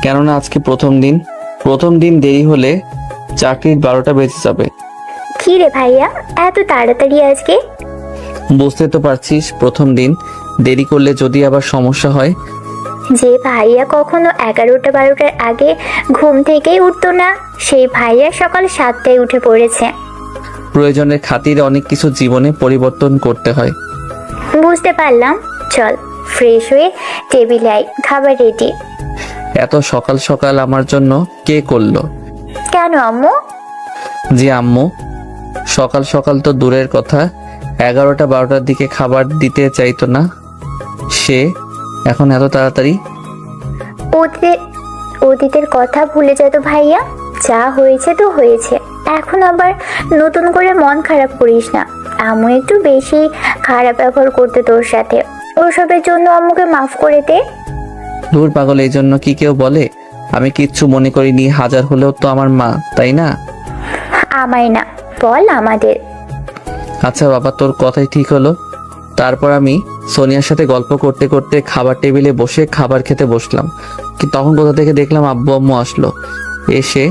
Speaker 1: কেননা আজকে প্রথম দিন দেরি হলে চাকরির 12টা বেজে যাবে।
Speaker 12: কি রে ভাইয়া, এত তাড়াতাড়ি আজকে?
Speaker 1: বুঝতে তো পারছিস, প্রথম দিন দেরি করলে যদি আবার সমস্যা হয়।
Speaker 12: যে ভাইয়া কখনো 11টা 12টার আগে ঘুম থেকেই উঠতো না, সেই ভাইয়া সকাল 7টায় উঠে পড়েছে।
Speaker 1: প্রয়োজনের খাতিরে অনেক কিছু জীবনে পরিবর্তন করতে হয়।
Speaker 12: বুঝতে পারলাম। চল ফ্রেশ হয়ে টেবিলে আয়, খাবার রেডি।
Speaker 1: এত সকাল সকাল আমার জন্য কে করলো?
Speaker 12: কেন আম্মু?
Speaker 1: জি আম্মু। সকাল সকাল তো দূরের কথা, 11টা 12টার দিকে খাবার দিতে চাইতো না সে, এখন এত তাড়াতাড়ি?
Speaker 12: অতীতের কথা ভুলে যেত ভাইয়া, যা হয়েছে তো হয়েছে। এখন আবার নতুন করে মন খারাপ করিস না। আম্মু একটু বেশি খারাপ ব্যবহার করতে তোর সাথে, ওসবের জন্য আম্মুকে মাফ করে দে।
Speaker 1: দূর পাগল, এই জন্য কি কেউ বলে? আমি কিচ্ছু মনে করিনি, হাজার হলেও তো আমার মা, তাই না?
Speaker 12: আমায় না, বল আমাদের।
Speaker 1: আচ্ছা বাবা, তোর কথাই ঠিক হলো। তারপর আমি সোনিয়ার সাথে গল্প করতে করতে খাবার টেবিলে বসে খাবার খেতে বসলাম। তখন কোথা থেকে দেখলাম আব্বু আম্মু আসলো। এসে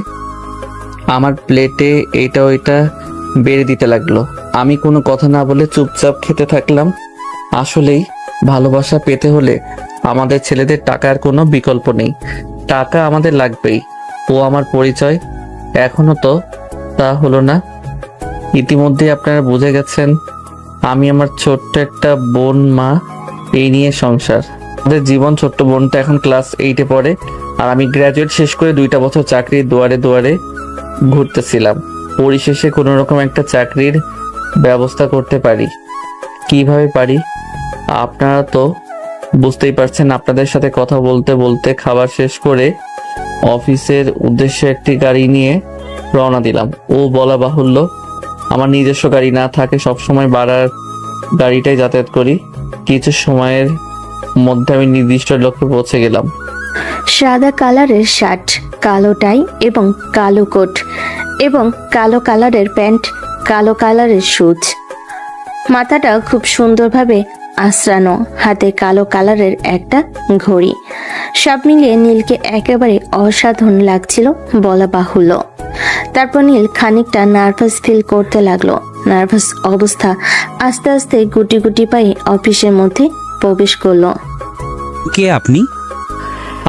Speaker 1: আমার প্লেটে এটা ওইটা বেড়ে দিতে লাগলো। আমি কোনো কথা না বলে চুপচাপ খেতে থাকলাম। আসলেই ভালোবাসা পেতে হলে আমাদের ছেলেদের টাকার কোনো বিকল্প নেই। টাকা আমাদের লাগবেই। ও আমার পরিচয়, এখনো তো তা হলো না। ইতিমধ্যে আপনারা বুঝে গেছেন আমি আমার ছোট্ট একটা বোন, মা, এই নিয়ে সংসার। আমাদের জীবন। ছোট্ট বোনটা এখন ক্লাস 8-এ পড়ে, আর আমি গ্র্যাজুয়েট শেষ করে 2টা বছর চাকরির দুয়ারে দুয়ারে ঘুরতেছিলাম। পরিশেষে কোনো রকম একটা চাকরির ব্যবস্থা করতে পারি। কিভাবে পারি আপনারা তো বুঝতেই পারছেন। আপনাদের সাথে কথা বলতে বলতে খাবার শেষ করে অফিসের উদ্দেশ্যে একটি গাড়ি নিয়ে রওনা দিলাম। ও বলা বাহুল্য, আমার নিজস্ব গাড়ি না থাকে, সবসময় ভাড়ার গাড়িটাই যাতায়াত করি। কিছু সময়ের মধ্যে আমি নির্দিষ্ট লক্ষ্যে পৌঁছে গেলাম।
Speaker 3: সাদা কালারের শার্ট, কালো টাই এবং কালো কোট এবং কালো কালারের প্যান্ট, কালো কালারের শুজ। মাথাটা খুব সুন্দরভাবে আশ্রানো, হাতে কালো কালারের একটা ঘড়ি। সব মিলিয়ে নীলকে একেবারে অসাধারণ লাগছিল বলা বাহুল্য। তারপর নীল খানিকটা নার্ভাস ফিল করতে লাগলো। নার্ভাস অবস্থা আস্তে আস্তে গুটি গুটি পায়ে অফিসের মধ্যে প্রবেশ করলো।
Speaker 6: কে আপনি?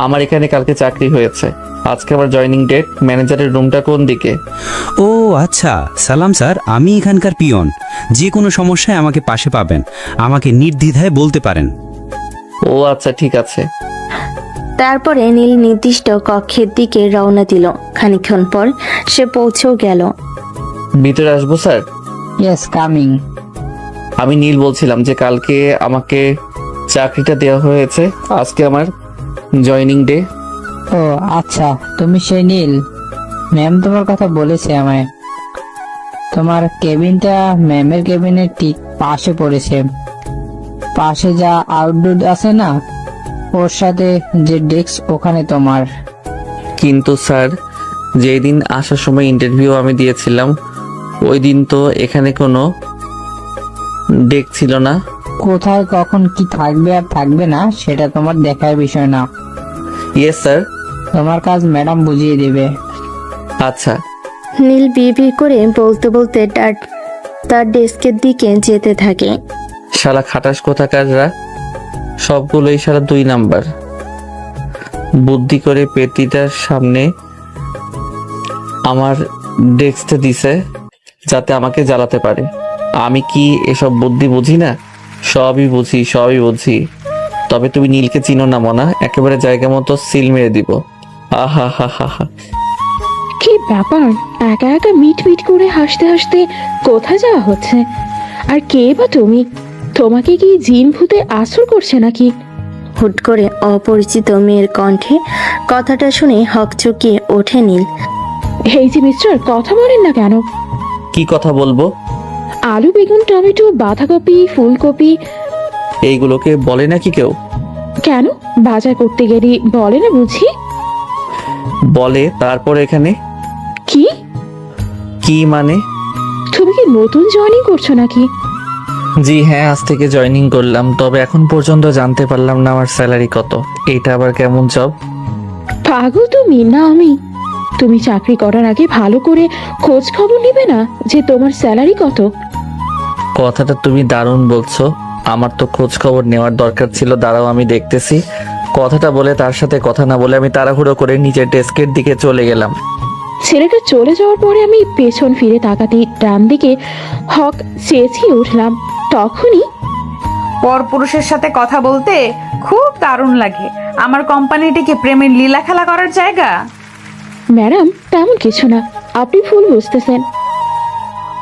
Speaker 1: আমার এখানে কালকে চাকরি হয়েছে, আজকে আমার জয়েনিং ডেট। ম্যানেজারের রুমটা কোন দিকে?
Speaker 6: ও আচ্ছা, সালাম স্যার, আমি এখানকার পিয়ন। যে কোনো সমস্যায় আমাকে পাশে পাবেন, আমাকে নির্দ্বিধায় বলতে পারেন।
Speaker 1: ও আচ্ছা, ঠিক আছে।
Speaker 3: তারপরে নীল নির্দিষ্ট কক্ষের দিকে রওনা দিল। খানিকক্ষণ পর সে পৌঁছেও গেল।
Speaker 1: ভিতরে আসবো স্যার?
Speaker 7: Yes, coming.
Speaker 1: আমি নীল বলছিলাম যে কালকে আমাকে চাকরিটা দেওয়া হয়েছে, আজকে আমার জয়েনিং ডে।
Speaker 7: ও আচ্ছা, তুমি সেই নীল। ম্যাম তোমার কথা বলেছে আমায়। তোমার কেবিনটা ম্যামের কেবিনের ঠিক পাশে পড়েছে। পাশে যা আউটডোর আছে না, ওর সাথে যে ডেস্ক, ওখানে তোমার।
Speaker 1: কিন্তু স্যার, যেই দিন আসার সময় ইন্টারভিউ আমি দিয়েছিলাম, ওই দিন তো এখানে কোনো ডেক ছিল না।
Speaker 7: কোথায় কখন কি থাকবে আর থাকবে না সেটা তোমার দেখার বিষয় না।
Speaker 1: Yes sir.
Speaker 7: তোমার কাজ ম্যাডাম বুঝিয়ে দেবে।
Speaker 1: আচ্ছা।
Speaker 3: নীল বিড়বিড় করে বলতে বলতে তার ডেস্কের দিকে যেতে থাকে।
Speaker 1: শালা খাটাস কোথাকাররা, সবগুলোই শালা 2 নাম্বার। বুদ্ধি করে পেটিটার সামনে আমার ডেস্কটা দিছে যাতে আমাকে জ্বালাতে পারে। আমি কি এসব বুদ্ধি বুঝি না? সবই বুঝি। তবে তুমি নীলকে চিনো না মনা, একেবারে জায়গা মতো সিল মেরে দিব। আহা হা হা হা।
Speaker 10: কি ব্যাপার, একা একা মিট মিট করে হাসতে হাসতে কোথায় যাওয়া হচ্ছে? আর কে বা তুমি? তোমাকে কি জিন ভূতে আসর করছে নাকি?
Speaker 3: হুট করে অপরিচিত মেয়ের কণ্ঠে কথাটা শুনে হকচকিয়ে ওঠে নীল।
Speaker 10: এই যে মিস্টার, কথা বলেন না কেন?
Speaker 1: কি কথা বলবো?
Speaker 10: আলু, বেগুন, টমেটো, বাঁধাকপি, ফুলকপি
Speaker 1: এইগুলোকে বলে নাকি কেউ?
Speaker 10: কেন, বাজার করতে গেলে বলে না বুঝি?
Speaker 1: বলে। তারপর এখানে কি মানে?
Speaker 10: তুমি কি নতুন জয়েনিং করছো নাকি?
Speaker 1: জি হ্যাঁ, আজ থেকে জয়েনিং করলাম। তবে এখন পর্যন্ত জানতে পারলাম না আমার স্যালারি কত। এটা আবার কেমন জব?
Speaker 10: পাগল তুমি না আমি? তুমি চাকরি করার আগে ভালো করে খোঁজ খবর নিবে না যে তোমার স্যালারি কত?
Speaker 1: কথাটা তুমি দারুণ বলছো। আমার তো খোঁজ খবর নেওয়ার দরকার ছিল। দাঁড়াও, আমি দেখতেছি। কথাটা বলে তার সাথে কথা না বলে আমি তাড়াহুড়ো করে নিজের ডেস্কের দিকে চলে গেলাম।
Speaker 10: ছেলেটা চলে যাওয়ার পরে আমি পেছন ফিরে তাকাতে ডান দিকে হক চেঁচিয়ে উঠলাম। তখনই
Speaker 2: পরপুরুষের সাথে কথা বলতে খুব দারুণ লাগে। আমার কোম্পানিটি কি প্রেমের লীলা খেলা করার জায়গা?
Speaker 10: ম্যাডাম, তেমন কিছু না, আপনি ভুল বুঝতেছেন।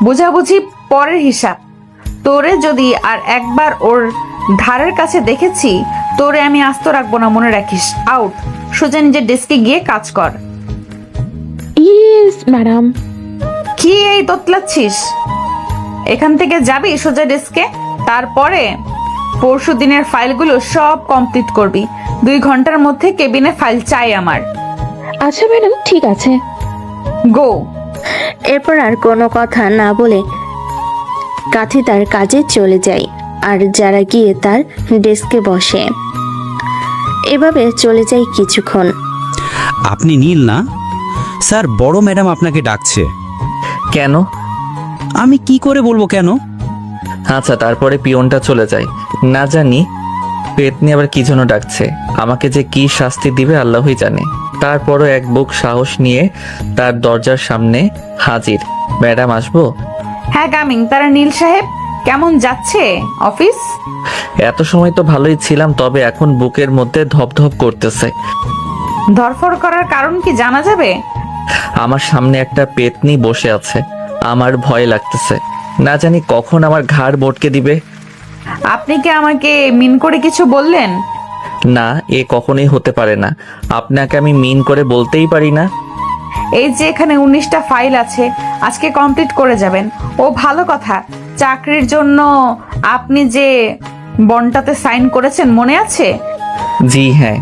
Speaker 2: বুঝাবুঝি পরের হিসাব। তোরে যদি আর একবার ওর ধারের কাছে দেখেছি, তোরে আমি আস্ত রাখবো না, মনে রাখিস। আউট। সোজা নিজের ডেস্কে গিয়ে কাজ কর।
Speaker 10: Yes madam.
Speaker 2: কি এই তোতলাচ্ছিস? এখান থেকে যাবি সোজা ডেস্কে। তারপরে পরশু দিনের ফাইলগুলো সব কমপ্লিট করবি। 2 ঘন্টার মধ্যে কেবিনে ফাইল চাই আমার।
Speaker 10: আচ্ছা ম্যাডাম, ঠিক আছে।
Speaker 2: গো।
Speaker 3: এরপর আর কোনো কথা না বলে কাথি তার কাজে চলে যায়, আর যারা গিয়ে তার ডেস্কে বসে। এভাবে চলে যায় কিছুক্ষণ।
Speaker 6: আপনি নীল না? স্যার, বড় ম্যাডাম আপনাকে ডাকছে।
Speaker 1: কেন?
Speaker 6: আমি কি করে বলবো কেন?
Speaker 1: আচ্ছা, তারপরে পিয়নটা চলে যায়। না জানি পেতনি আবার কি জন্য ডাকছে। আমাকে যে কি শাস্তি দিবে আল্লাহই জানে। তারপরও এক বুক সাহস নিয়ে তার দরজার সামনে হাজির। ম্যাডাম, আসবো?
Speaker 2: হ্যাঁ কামিং। তারা নীল সাহেব, কেমন যাচ্ছে অফিস?
Speaker 1: এত সময় তো ভালোই ছিলাম, তবে এখন বুকের মধ্যে ধপধপ করতেছে।
Speaker 2: ধরফর করার কারণ কি জানা যাবে?
Speaker 1: আমার সামনে একটা পেতনি বসে আছে। আমার ভয় লাগতেছে, না জানি কখন আমার ঘাড় বটকে দিবে।
Speaker 2: আপনি কি আমাকে মিন করে কিছু বললেন?
Speaker 1: না, এ কখনোই হতে পারে না। আপনাকে আমি মিন করে বলতেই পারি না।
Speaker 2: এই যে এখানে 19টা ফাইল আছে, আজকে কমপ্লিট করে যাবেন। ও ভালো কথা, চাকরির জন্য আপনি যে বন্ডটাতে সাইন করেছেন মনে আছে?
Speaker 1: জি হ্যাঁ।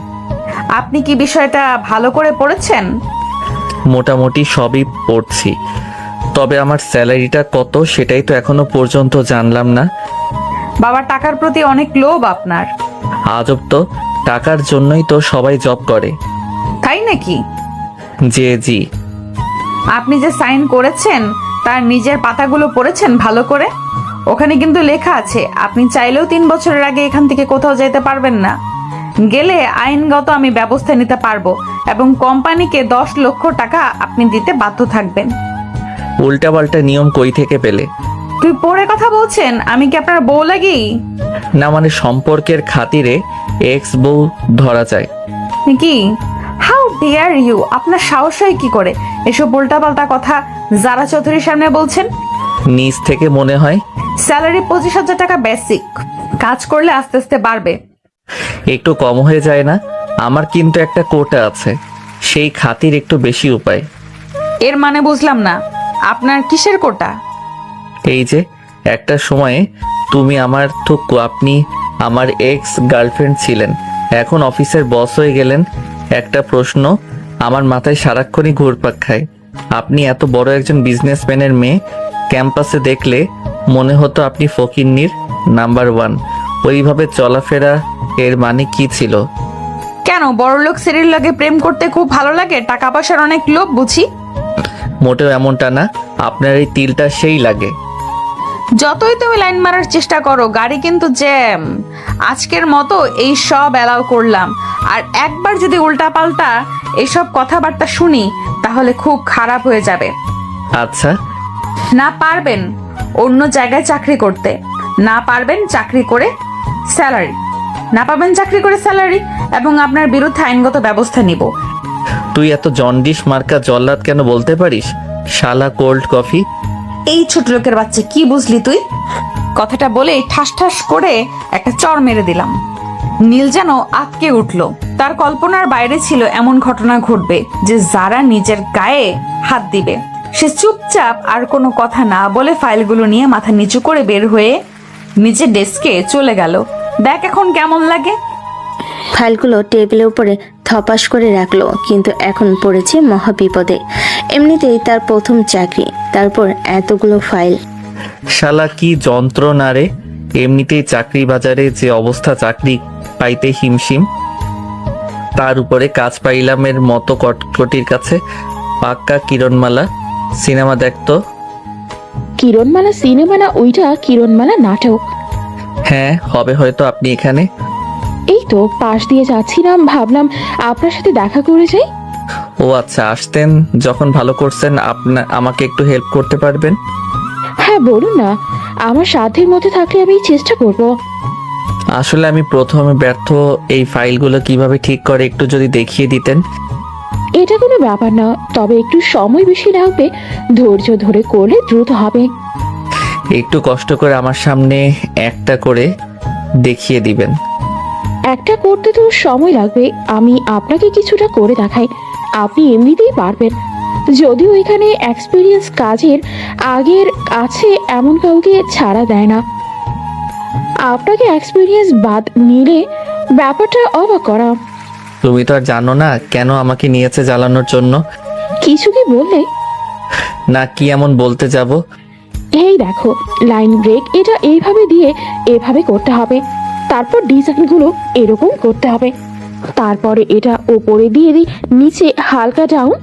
Speaker 2: আপনি কি বিষয়টা ভালো করে পড়েছেন?
Speaker 1: মোটামুটি সবই পড়ছি, তবে আমার স্যালারিটা কত সেটাই তো এখনো পর্যন্ত জানলাম না।
Speaker 2: বাবা, টাকার প্রতি অনেক লোভ আপনার।
Speaker 1: আজব তো, টাকার জন্যই তো সবাই জব করে।
Speaker 2: তাই নাকি?
Speaker 1: জি।
Speaker 2: আপনি যে সাইন করেছেন তার নিজের পাতাগুলো পড়েছেন ভালো করে? ওখানে কিন্তু লেখা আছে আপনি চাইলেও 3 বছরের আগে এখান থেকে কোথাও যেতে পারবেন না। গেলে আইনগত আমি ব্যবস্থা নিতে পারবো এবং কোম্পানিকে 10 লক্ষ টাকা আপনি দিতে বাধ্য থাকবেন।
Speaker 1: উল্টাপাল্টা নিয়ম কই থেকে পেলে?
Speaker 2: তুই পড়ে কথা বলছেন? আমি কি আপনার বউ লাগি?
Speaker 1: না মানে সম্পর্কের খাতিরে এক্স বউ ধরা যায়
Speaker 2: কি? How dare you! আপনার সাহস হয় কি করে এসব উল্টাপাল্টা কথা যারা চৌধুরীর সামনে বলছেন?
Speaker 1: নিজ থেকে মনে হয়।
Speaker 2: স্যালারি 25,000 টাকা বেসিক, কাজ করলে আস্তে আস্তে বাড়বে।
Speaker 1: একটু কম হয়ে যায় না? আমার কিন্তু একটা কোটা আছে, সেই খাতির একটু বেশি উপায়।
Speaker 2: এর মানে বুঝলাম না, আপনার কিসের কোটা?
Speaker 1: এই যে একটা সময়ে তুমি আপনি আমার এক্স গার্লফ্রেন্ড ছিলেন, এখন অফিসের বস হয়ে গেলেন। একটা প্রশ্ন আমার মাথায় সারাক্ষণই ঘুরপাক খায়। আপনি এত বড় একজন বিজনেসম্যানের মেয়ে, ক্যাম্পাসে দেখলে মনে হতো আপনি ফকিন্নির নাম্বার 1। ওইভাবে চলাফেরা এর মানে কি ছিল?
Speaker 2: কেন, বড়লোক সেরির লাগে প্রেম করতে খুব ভালো লাগে? টাকা পয়সার অনেক লোভ বুঝি?
Speaker 1: মোটেও এমনটা না, আপনার এই তিলটা সেই লাগে।
Speaker 2: যতই তুমি লাইন মারার চেষ্টা করো, গাড়ি কিন্তু জ্যাম। আজকের মতো এই সব অ্যালাউ করলাম, আর একবার যদি উল্টাপাল্টা এসব কথাবার্তা শুনি তাহলে খুব খারাপ হয়ে যাবে।
Speaker 1: আচ্ছা।
Speaker 2: না পারবেন অন্য জায়গায় চাকরি করতে, না পারবেন চাকরি করে স্যালারি, না পাবেন চাকরি করে স্যালারি, এবং আপনার বিরুদ্ধে আইনগত ব্যবস্থা নিব।
Speaker 1: তুই এত জন্ডিস মার্কা জল্লাদ কেন বলতে পারিস? শালা কোল্ড কফি।
Speaker 2: এই ছোট লোকের বাচ্চা, কি বুঝলি তুই? কথাটা বলে ঠাস ঠাস করে একটা চড় মেরে দিলাম। নীল যেন আটকে উঠল। তার কল্পনার বাইরে ছিল এমন ঘটনা ঘটবে যে যারা নিজের গায়ে হাত দিবে। সে চুপচাপ আর কোনো কথা না বলে ফাইলগুলো নিয়ে মাথা নিচু করে বের হয়ে নিজের ডেস্কে চলে গেল। দেখ এখন কেমন লাগে।
Speaker 3: ফাইলগুলো টেবিলের উপরে থপাস করে রাখলো, কিন্তু এখন পড়েছে মহা বিপদে। এমনিতেই তার প্রথম চাকরি, তারপর এতগুলো ফাইল।
Speaker 1: শালা কি যন্ত্রণা রে! এমনিতেই চাকরি বাজারে যে অবস্থা, চাকরি পাইতে হিমশিম, তার উপরে কাজ পাইলামের মতো কটকটির কাছে। পাক্কা কিরণমালা সিনেমা দেখতো।
Speaker 10: কিরণমালা সিনেমা না, ওইটা কিরণমালা নাটক।
Speaker 1: হ্যাঁ হবে হয়তো। আপনি এখানে?
Speaker 10: এই তো পাশ দিয়ে যাচ্ছিলাম, ভাবলাম আপনার সাথে দেখা করে যাই।
Speaker 1: ও আচ্ছা, আসতেন যখন ভালো করছেন। আমাকে একটু হেল্প করতে পারবেন?
Speaker 10: হ্যাঁ বলুন না, আমার সাধ্যের মধ্যে থাকলে আমি চেষ্টা করব।
Speaker 1: আসলে আমি প্রথমে ব্যর্থ। এই ফাইলগুলো কিভাবে ঠিক করে একটু যদি দেখিয়ে দিতেন।
Speaker 10: এটা কোনো ব্যাপার না, তবে একটু সময় বেশি লাগবে। ধৈর্য ধরে করলে দ্রুত হবে।
Speaker 1: একটু কষ্ট করে আমার সামনে একটা করে দেখিয়ে দিবেন।
Speaker 10: একটা করতে তো সময় লাগবে, আমি আপনাকে কিছুটা করে দেখাই, আপনি এমনিতেই পারবেন। যদিও এখানে এক্সপিরিয়েন্স কাজের আগের আছে এমন কাউকে ছাড়া দেয় না। আপনাকে এক্সপিরিয়েন্স বাদ নিলে ব্যাপারটা অবাক করা।
Speaker 1: তুমি তো আর জানো না কেন আমাকে নিয়েছে জ্বালানোর জন্য।
Speaker 10: কিছু কি বললে?
Speaker 1: না, কি এমন বলতে যাব?
Speaker 10: এই দেখো, লাইন ব্রেক এটা এইভাবে দিয়ে এভাবে করতে হবে, তারপর ডিজাইনগুলো এরকম করতে হবে, তারপরে এটা ওপরে দিয়ে দিই, নিচে হালকা ডাউন।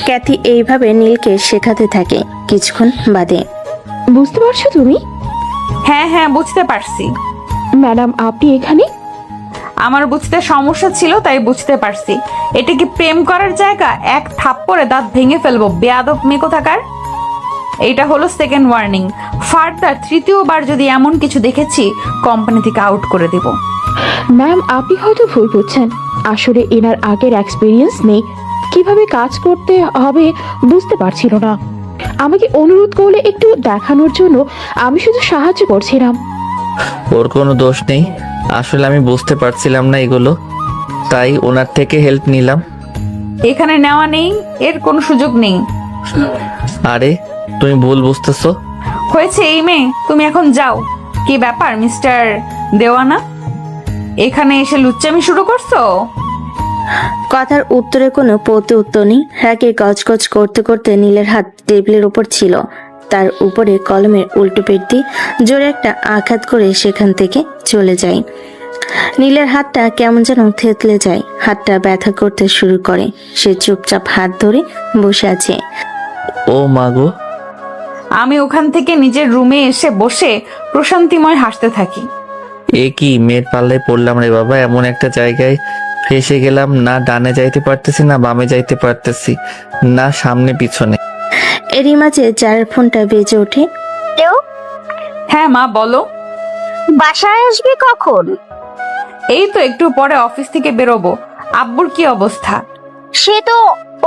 Speaker 3: ক্যাথি এইভাবে নীলকে শেখাতে থাকে। কিছুক্ষণ বাদে
Speaker 10: বুঝতে পারছো তুমি?
Speaker 2: হ্যাঁ হ্যাঁ, বুঝতে পারছি।
Speaker 10: ম্যাডাম আপনি এখানে?
Speaker 2: আমার বুঝতে সমস্যা ছিল তাই বুঝতে পারছি। এটা কি প্রেম করার জায়গা? এক থাপ্পড়ে দাঁত ভেঙে ফেলবো, বেয়াদব মেয়ে কোথাকার। এইটা হলো সেকেন্ড ওয়ার্নিং। ফার্দার তৃতীয়বার যদি এমন কিছু দেখেছি, কোম্পানি থেকে আউট করে দেব।
Speaker 10: ম্যাম আপনি হয়তো ভুল বুঝছেন, আসলে এনার আগের এক্সপিরিয়েন্স নেই, কিভাবে কাজ করতে হবে বুঝতে পারছিল না। আমাকে অনুরোধ করলে একটু দেখানোর জন্য আমি শুধু সাহায্য করছিলাম।
Speaker 1: ওর কোনো দোষ নেই, আসলে আমি বুঝতে পারছিলাম না এগুলো, তাই ওনার থেকে হেল্প নিলাম।
Speaker 2: এখানে নেওয়া নেই, এর কোনো সুযোগ নেই।
Speaker 1: আরে তুমি ভুল বুঝতেছো।
Speaker 2: হয়েছে এই মেয়ে, তুমি এখন যাও। কি ব্যাপার মিস্টার দেওয়ানা, এখানে এসে লুচ্চামি শুরু করছো?
Speaker 3: কথার উত্তরে কোনো উত্তর নেই। রাগে গজগজ করতে করতে নীলের হাত টেবিলের উপর ছিল, তার উপরে কলমের উল্টো পেট দিয়ে জোরে একটা আঘাত করে সেখান থেকে চলে যায়। নীলের হাতটা কেমন যেন থেতলে যায়, হাতটা ব্যথা করতে শুরু করে। সে চুপচাপ হাত ধরে বসে আছে।
Speaker 1: ও মাগো।
Speaker 2: আমি ওখান থেকে নিজের রুমে এসে বসে প্রশান্তিময় হাসতে থাকি।
Speaker 1: এ কি মেয়ের পাল্লায় পড়লাম রে বাবা, এমন একটা জায়গায় ফেসে গেলাম, না ডানে যাইতে পারতেছি না বামে যাইতে পারতেছি না, সামনে পিছনে।
Speaker 3: এরই মাঝে যার ফোনটা বেজে ওঠে।
Speaker 2: হ্যাঁ মা বলো।
Speaker 12: বাসায় আসবি কখন?
Speaker 2: এই তো একটু পরে অফিস থেকে বেরোবো। আব্বুর কি অবস্থা?
Speaker 12: সে তো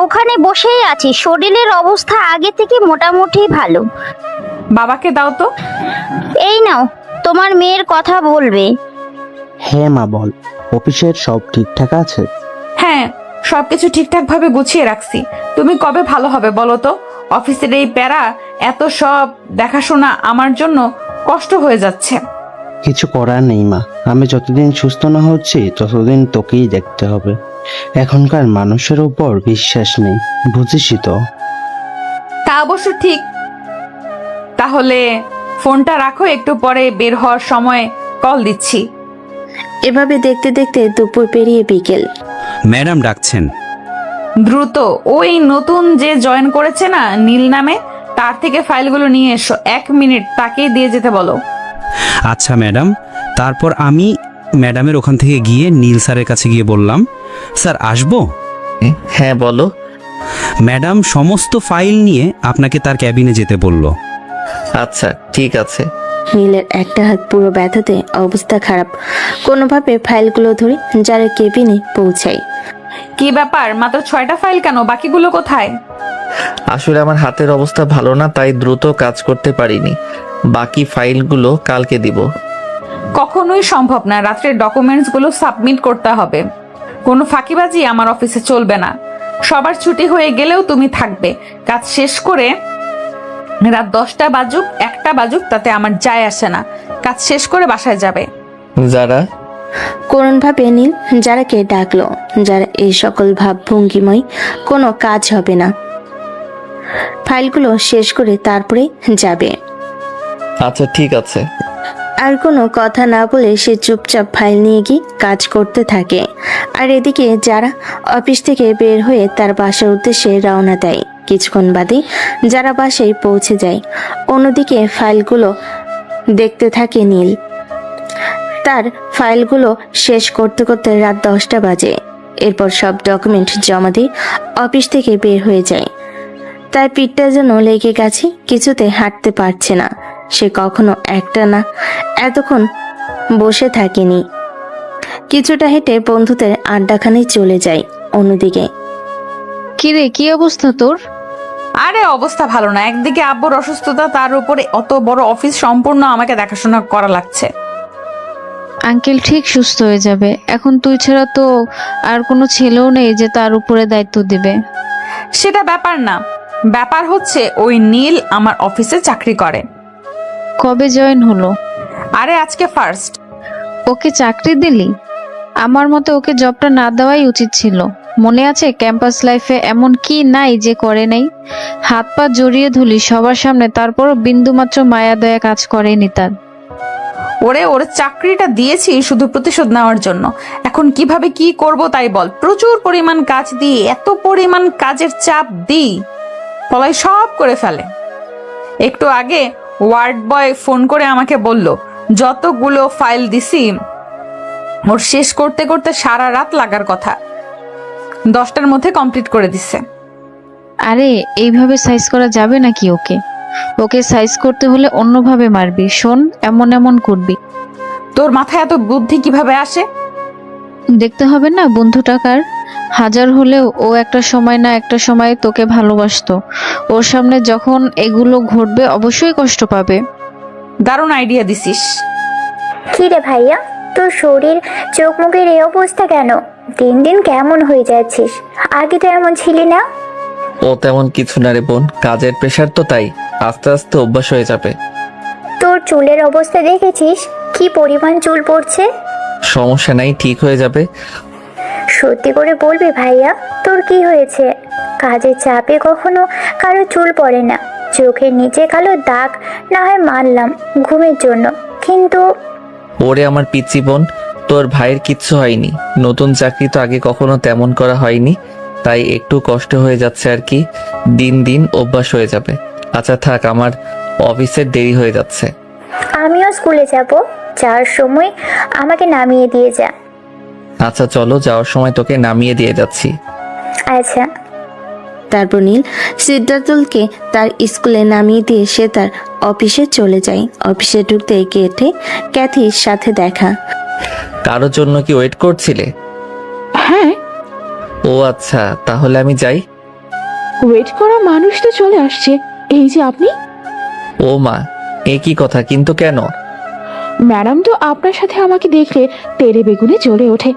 Speaker 12: ওখানে বসেই আছি, শরীরের অবস্থা আগে থেকে মোটামুটি ভালো।
Speaker 2: বাবাকে দাও তো।
Speaker 12: এই নাও, তোমার মেয়ের কথা বলবে।
Speaker 13: হ্যাঁ মা বল, অফিসের সব ঠিকঠাক আছে?
Speaker 2: হ্যাঁ, সবকিছু ঠিকঠাক ভাবে গুছিয়ে রাখছি। তুমি কবে ভালো হবে বলো তো? অফিসের এই প্যারা, এত সব দেখাশোনা আমার জন্য কষ্ট হয়ে যাচ্ছে।
Speaker 13: কিছু করার নেই মা, আমি যতদিন সুস্থ না হচ্ছি ততদিন তোকেই দেখতে হবে। এখনকার মানুষের উপর বিশ্বাস নেই, বুঝিসই তো।
Speaker 2: তা অবশ্য ঠিক। তাহলে ফোনটা রাখো, একটু পরে বের হওয়ার সময় কল দিচ্ছি।
Speaker 3: এভাবে দেখতে দেখতে দুপুর পেরিয়ে বিকেল।
Speaker 6: ম্যাডাম ডাকছেন।
Speaker 2: দ্রুত ওই নতুন যে জয়েন করেছে না নীল নামে, তার থেকে ফাইলগুলো নিয়ে এসো। 1 মিনিট তাকেই দিয়ে যেতে বলো।
Speaker 6: আচ্ছা ম্যাডাম। তারপর আমি ম্যাডামের ওখান থেকে গিয়ে নীল স্যারের কাছে গিয়ে বললাম, স্যার আসবো?
Speaker 1: হ্যাঁ বলো।
Speaker 6: ম্যাডাম সমস্ত ফাইল নিয়ে আপনাকে তার ক্যাবিনে যেতে বলল।
Speaker 1: আচ্ছা ঠিক আছে।
Speaker 3: নীলের একটা হাত পুরো ব্যথাতে অবস্থা খারাপ, কোনোভাবে ফাইলগুলো ধরে যারা কেবিনে পৌঁছায়।
Speaker 2: কি ব্যাপার, মাত্র 6টা ফাইল কেন? বাকিগুলো কোথায়?
Speaker 1: আসলে আমার হাতের অবস্থা ভালো না, তাই দ্রুত কাজ করতে পারিনি। বাকি ফাইলগুলো কালকে দিব।
Speaker 2: কখনোই সম্ভব না, রাত্রের ডকুমেন্টস গুলো সাবমিট করতে হবে। কোনো ফাঁকিবাজি আমার অফিসে চলবে না। সবার ছুটি হয়ে গেলেও তুমি থাকবে। কাজ শেষ করে রাত 10টা বাজুক 1টা বাজুক তাতে আমার যায় আসে না। কাজ শেষ করে বাসায় যাবে।
Speaker 1: যারা
Speaker 3: করুণভাবে নীল যারাকে ডাকলো। যারা এই সকল ভাবভঙ্গিময় কোনো কাজ হবে না, ফাইলগুলো শেষ করে তারপরে যাবে।
Speaker 1: আচ্ছা ঠিক আছে।
Speaker 3: আর কোনো কথা না বলে সে চুপচাপ ফাইল নিয়ে গিয়ে কাজ করতে থাকে। আর এদিকে যারা অফিস থেকে বের হয়ে তার বাসার উদ্দেশ্যে রওনা দেয়। কিছুক্ষণ বাদে যারা বাসায় পৌঁছে যায়। অন্যদিকে ফাইলগুলো দেখতে থাকে নীল। তার ফাইলগুলো শেষ করতে করতে রাত 10টা বাজে। এরপর সব ডকুমেন্ট জমা দিয়ে অফিস থেকে বের হয়ে যায়। তার পিঠটা যেন লেগে গেছে, কিছুতে হাঁটতে পারছে না। সে কখনো একটা না এতক্ষণ বসে থাকেনি। কিছুটা হেঁটে বন্ধুদের আড্ডাখানে চলে যায়। অন্যদিকে
Speaker 10: কিরে কি অবস্থা তোর?
Speaker 2: আরে অবস্থা ভালো না, একদিকে আব্বুর অসুস্থতা, তার উপরে অত বড় অফিস সম্পূর্ণ আমাকে দেখাশোনা করা লাগছে।
Speaker 10: আঙ্কেল ঠিক সুস্থ হয়ে যাবে, এখন তুই ছাড়া তো আর কোনো ছেলেও নেই যে তার উপরে দায়িত্ব দিবে।
Speaker 2: সেটা ব্যাপার না, ব্যাপার হচ্ছে ওই নীল আমার অফিসে চাকরি করে।
Speaker 10: কবে জয়েন হলো?
Speaker 2: আরে আজকে ফার্স্ট।
Speaker 10: ওকে চাকরি দিলি? আমার মতে ওকে জবটা না দেওয়াই উচিত ছিল। মনে আছে ক্যাম্পাস লাইফে এমন কি নাই যে করে নাই? হাত পা জড়িয়ে ধুলি সবার সামনে, তারপরও বিন্দুমাত্র মায়া দয়া কাজ করেনি তার।
Speaker 2: ওর চাকরিটা দিয়েছি শুধু প্রতিশোধ নেওয়ার জন্য। এখন কিভাবে কি করব তাই বল। প্রচুর পরিমাণ কাজ দিই, এত পরিমাণ কাজের চাপ দিই, পলাই সব করে ফেলে। একটু আগে ওয়ার্ড বয় ফোন করে আমাকে বলল যতগুলো ফাইল দিছি ওর শেষ করতে করতে সারা রাত লাগার কথা, 10টার মধ্যে কমপ্লিট করে দিচ্ছে।
Speaker 10: আরে এইভাবে সাইজ করা যাবে নাকি? ওকে সাইজ করতে হলে অন্যভাবে মারবি। শোন, এমন এমন করবি।
Speaker 2: তোর মাথায় এত বুদ্ধি কিভাবে আসে?
Speaker 10: দেখতে হবে না বন্ধু টাকার? হাজার হলেও ও একটা সময় না একটা সময় তোকে ভালোবাসতো। ওর সামনে যখন এগুলো ঘটবে অবশ্যই কষ্ট পাবে।
Speaker 2: দারুণ আইডিয়া দিছিস।
Speaker 12: কি রে ভাইয়া, তোর শরীর চোখ মুখের এই অবস্থা কেন? দিন দিন কেমন হয়ে যাচ্ছিস? আগে তো এমন ছিলি না।
Speaker 1: ও তেমন কিছু না রে বোন, কাজের প্রেশার তো, তাই আস্তে আস্তে অভ্যাস হয়ে যাবে।
Speaker 12: তোর চুলের অবস্থা দেখেছিস কি পরিমাণ চুল পড়ছে?
Speaker 1: সমস্যা নাই, ঠিক হয়ে যাবে।
Speaker 12: সত্যি করে বলবি ভাইয়া, তোর কি হয়েছে? কাজের চাপে কখনো কারো চুল পড়ে না, চোখের নিচে কালো দাগ না হয় মানলাম ঘুমের জন্য, কিন্তু
Speaker 1: ওরে আমার পিচ্চি বোন, তোর ভাইয়ের কিচ্ছু হয়নি। নতুন চাকরি তো আগে কখনো তেমন করা হয়নি, তাই একটু কষ্ট হয়ে যাচ্ছে আর কি। দিন দিন অভ্যাস হয়ে যাবে। আচ্ছা থাক, আমার অফিসের দেরি হয়ে যাচ্ছে।
Speaker 12: আমিও স্কুলে যাব, যাওয়ার সময় আমাকে নামিয়ে দিয়ে যা।
Speaker 1: আচ্ছা চলো, যাওয়ার সময় তোকে নামিয়ে দিয়ে যাচ্ছি।
Speaker 12: আচ্ছা।
Speaker 3: তারপর নীল সিদ্ধার্থকে তার স্কুলে নামিয়ে দিয়ে সে তার অফিসে চলে যায়। অফিসে ঢুকতে গেটে ক্যাথির সাথে দেখা।
Speaker 1: কারোর জন্য কি ওয়েট করছিলে?
Speaker 14: হ্যাঁ।
Speaker 1: ও আচ্ছা, তাহলে আমি যাই।
Speaker 14: ওয়েট করা মানুষ তো চলে আসছে, এই যে আপনি।
Speaker 1: ও মা, এ কি কথা? কিন্তু কেন?
Speaker 14: ম্যাডাম তো আপনার সাথে আমাকে দেখলে তেরে বেগুনে জ্বলে ওঠে।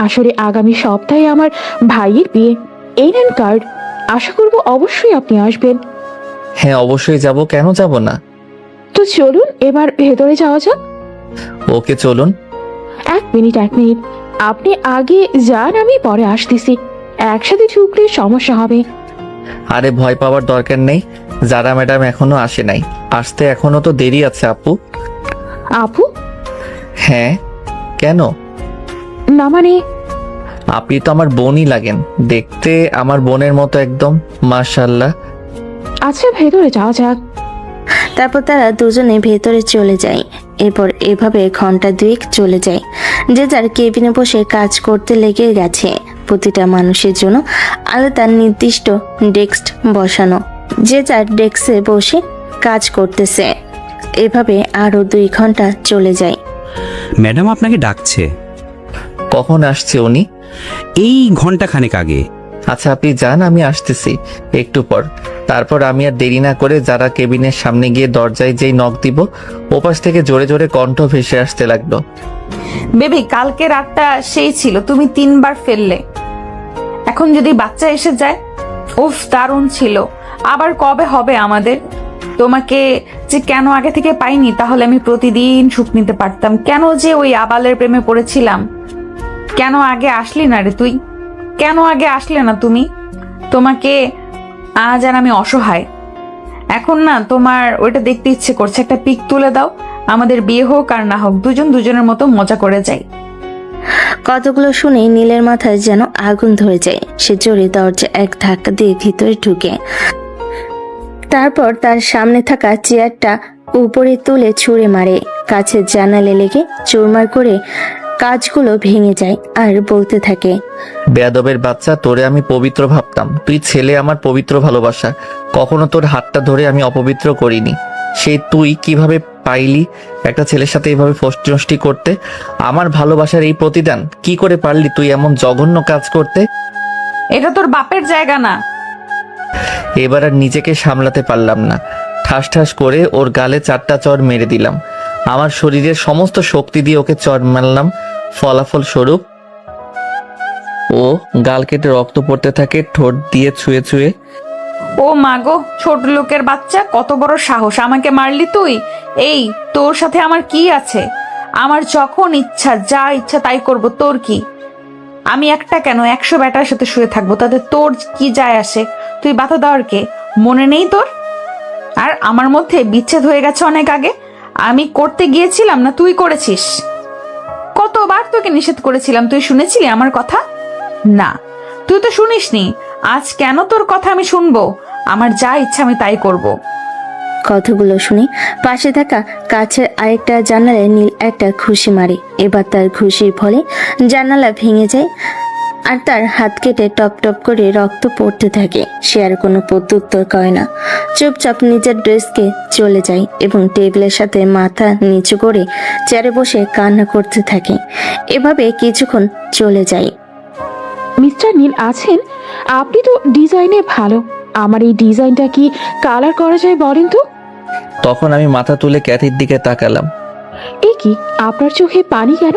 Speaker 14: আসলে আগামী সপ্তাহে আমার ভাইয়ের বিয়ে। এই নেন কার্ড, আশা করব অবশ্যই আপনি আসবেন।
Speaker 1: হ্যাঁ অবশ্যই যাব, কেন যাব না?
Speaker 14: তো চলুন এবার ভেতরে যাওয়া যাক।
Speaker 1: ওকে চলুন।
Speaker 14: এক মিনিট আপনি আগে যান, আমি পরে আসতেছি। একসাথে ঢুকলে সমস্যা হবে।
Speaker 1: আরে ভয় পাওয়ার দরকার নেই, যারা ম্যাডাম এখনো আসে নাই, আসতে এখনো তো দেরি আছে আপু।
Speaker 14: আপু?
Speaker 1: হ্যাঁ, কেন?
Speaker 14: না মানে
Speaker 1: আপনি তো আমার বোনই লাগেন, দেখতে আমার বোনের মতো একদম, মাশাআল্লাহ।
Speaker 14: আচ্ছা ভেতরে যাওয়া যাক।
Speaker 3: তারপর তারা দুজনে ভেতরে চলে যায়। এরপর এভাবে ঘন্টা দুয়েক চলে যায়। যে যার কেবিনে বসে কাজ করতে লেগে গেছে। প্রতিটা মানুষের জন্য আলাদা নির্দিষ্ট ডেস্ক বসানো, যে যার ডেস্কে বসে কাজ করতেছে। এভাবে আরো 2 ঘন্টা চলে যায়।
Speaker 6: ম্যাডাম আপনাকে ডাকছে।
Speaker 1: কখন আসছে উনি?
Speaker 6: এই ঘন্টাখানেক আগে।
Speaker 1: আচ্ছা আপনি যান, আমি আসতেছি একটু পর। তারপর আমি আর দেরি না করে যারা কেবিনের সামনে গিয়ে দরজায় যেই নক দিব, ওপাশ থেকে জোরে জোরে কণ্ঠ ভেসে আসতে লাগলো।
Speaker 2: বেবি, কালকে রাতটা সেই ছিল, তুমি 3 বার ফেললে। এখন যদি বাচ্চা এসে যায়? উফ, দারুণ ছিল। আবার কবে হবে আমাদের? তোমাকে যে কেন আগে থেকে পাইনি, তাহলে আমি প্রতিদিন সুখ নিতে পারতাম। কেন যে ওই আবালের প্রেমে পড়েছিলাম? কেন আগে আসলি না রে তুই? কেন আগে আসলে না তুমি? তোমাকে আজ আর আমি অসহায়। এখন না তোমার ওইটা দেখতে ইচ্ছে করছে, একটা পিক তুলে দাও। আমাদের বিয়ে হোক আর না হোক, দুজন দুজনের মতো মজা করে যাই।
Speaker 3: কতগুলো শুনে নীলের মাথায় যেন আগুন ধরে যায়। সে জোরে দরজা এক ধাক্কা দিয়ে ভিতরে ঢুকে, তারপর তার সামনে থাকা চেয়ারটা উপরে তুলে ছুঁড়ে মারে। কাছের জানালে লেগে চুরমার করে কাজগুলো ভেঙে যায় আর বলতে থাকে,
Speaker 1: বেয়াদবের বাচ্চা, তোরে আমি পবিত্র ভাবতাম। তুই ছেলে, আমার পবিত্র ভালোবাসা। কখনো তোর হাতটা ধরে আমি অপবিত্র করিনি। সেই তুই কিভাবে পাইলি একটা ছেলের সাথে এইভাবে ফষ্টি করতে? আমার ভালোবাসার এই প্রতিদান কি করে পারলি তুই এমন জঘন্য কাজ করতে?
Speaker 2: এটা তোর বাপের জায়গা না।
Speaker 1: এবার আর নিজেকে সামলাতে পারলাম না, ঠাস ঠাস করে ওর গালে 4টা চড় মেরে দিলাম। আমার শরীরের সমস্ত শক্তি দিয়ে ওকে চড় মারলাম। ফলাফল স্বরূপ ও গাল কেটে রক্ত পড়তে থাকে ঠোঁট দিয়ে ছুঁয়ে ছুঁয়ে।
Speaker 2: ও মাগো, ছোট লোকের বাচ্চা, কত বড় সাহস! আমাকে মারলি তুই? এই, তোর সাথে আমার কি আছে? আমার যখন ইচ্ছা যা ইচ্ছা তাই করব, তোর কি? আমি একটা কেন 100 ব্যাটার সাথে শুয়ে থাকবো, তাতে তোর কি যায় আসে? তুই বাধা দেওয়ার কে? মনে নেই তোর? আর আমার মধ্যে বিচ্ছেদ হয়ে গেছে অনেক আগে। আমি করতে গিয়েছিলাম না তুই করেছিস? কতবার তোকে নিষেধ করেছিলাম, তুই শুনেছিলি আমার কথা? না, তুই তো শুনিসনি। আজ কেন তোর কথা আমি শুনবো? আমার যা ইচ্ছা আমি তাই করব।
Speaker 3: কথাগুলো শুনে পাশে থাকা কাছের আরেকটা জানালায় নীল একটা ঘুষি মারে। এবার তার ঘুষির ফলে জানালা ভেঙে যায় আর তার হাত কেটে টপ টপ করে রক্ত পড়তে থাকে। সে আর কোনো প্রত্যুত্তর করে না, চুপচাপ নিজের ড্রেসকে চলে যায় এবং টেবিলের সাথে মাথা নিচু করে চেয়ারে বসে কান্না করতে থাকে। এভাবে কিছুক্ষণ চলে যায়।
Speaker 14: মিস্টার নীল আছেন? আপনি তো ডিজাইনে ভালো, আমার এই ডিজাইনটা কি কালার করা যায় বলেন তো?
Speaker 1: তখন আমি মাথা তুলে ক্যাথির দিকে তাকালাম।
Speaker 14: এ কি, আপনার চোখে পানি কেন?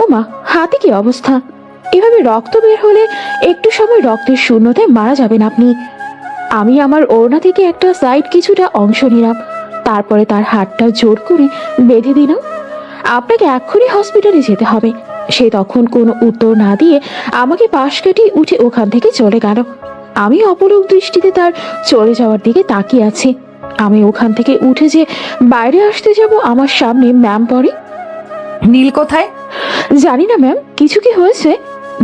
Speaker 14: ওমা, হাতে কি অবস্থা! এভাবে রক্ত বের হলে একটু সময় রক্তের শূন্যতায় মারা যাবেন আপনি। আমি আমার ওড়না থেকে একটা সাইড কিছুটা অংশ নিলাম, তারপরে তার হাতটা জোর করে বেঁধে দিলাম। আপনাকে এক্ষুনি হসপিটালে যেতে হবে। সে তখন কোনো উত্তর না দিয়ে আমাকে পাশ কাটিয়ে উঠে ওখান থেকে চলে গেল। আমি অপলক দৃষ্টিতে তার চলে যাওয়ার দিকে তাকিয়ে আছি। আমি ওখান থেকে উঠে যে বাইরে আসতে যাব, আমার সামনে ম্যাম পড়ে।
Speaker 2: নীল কোথায়?
Speaker 14: জানি না ম্যাম, কিছু কি হয়েছে?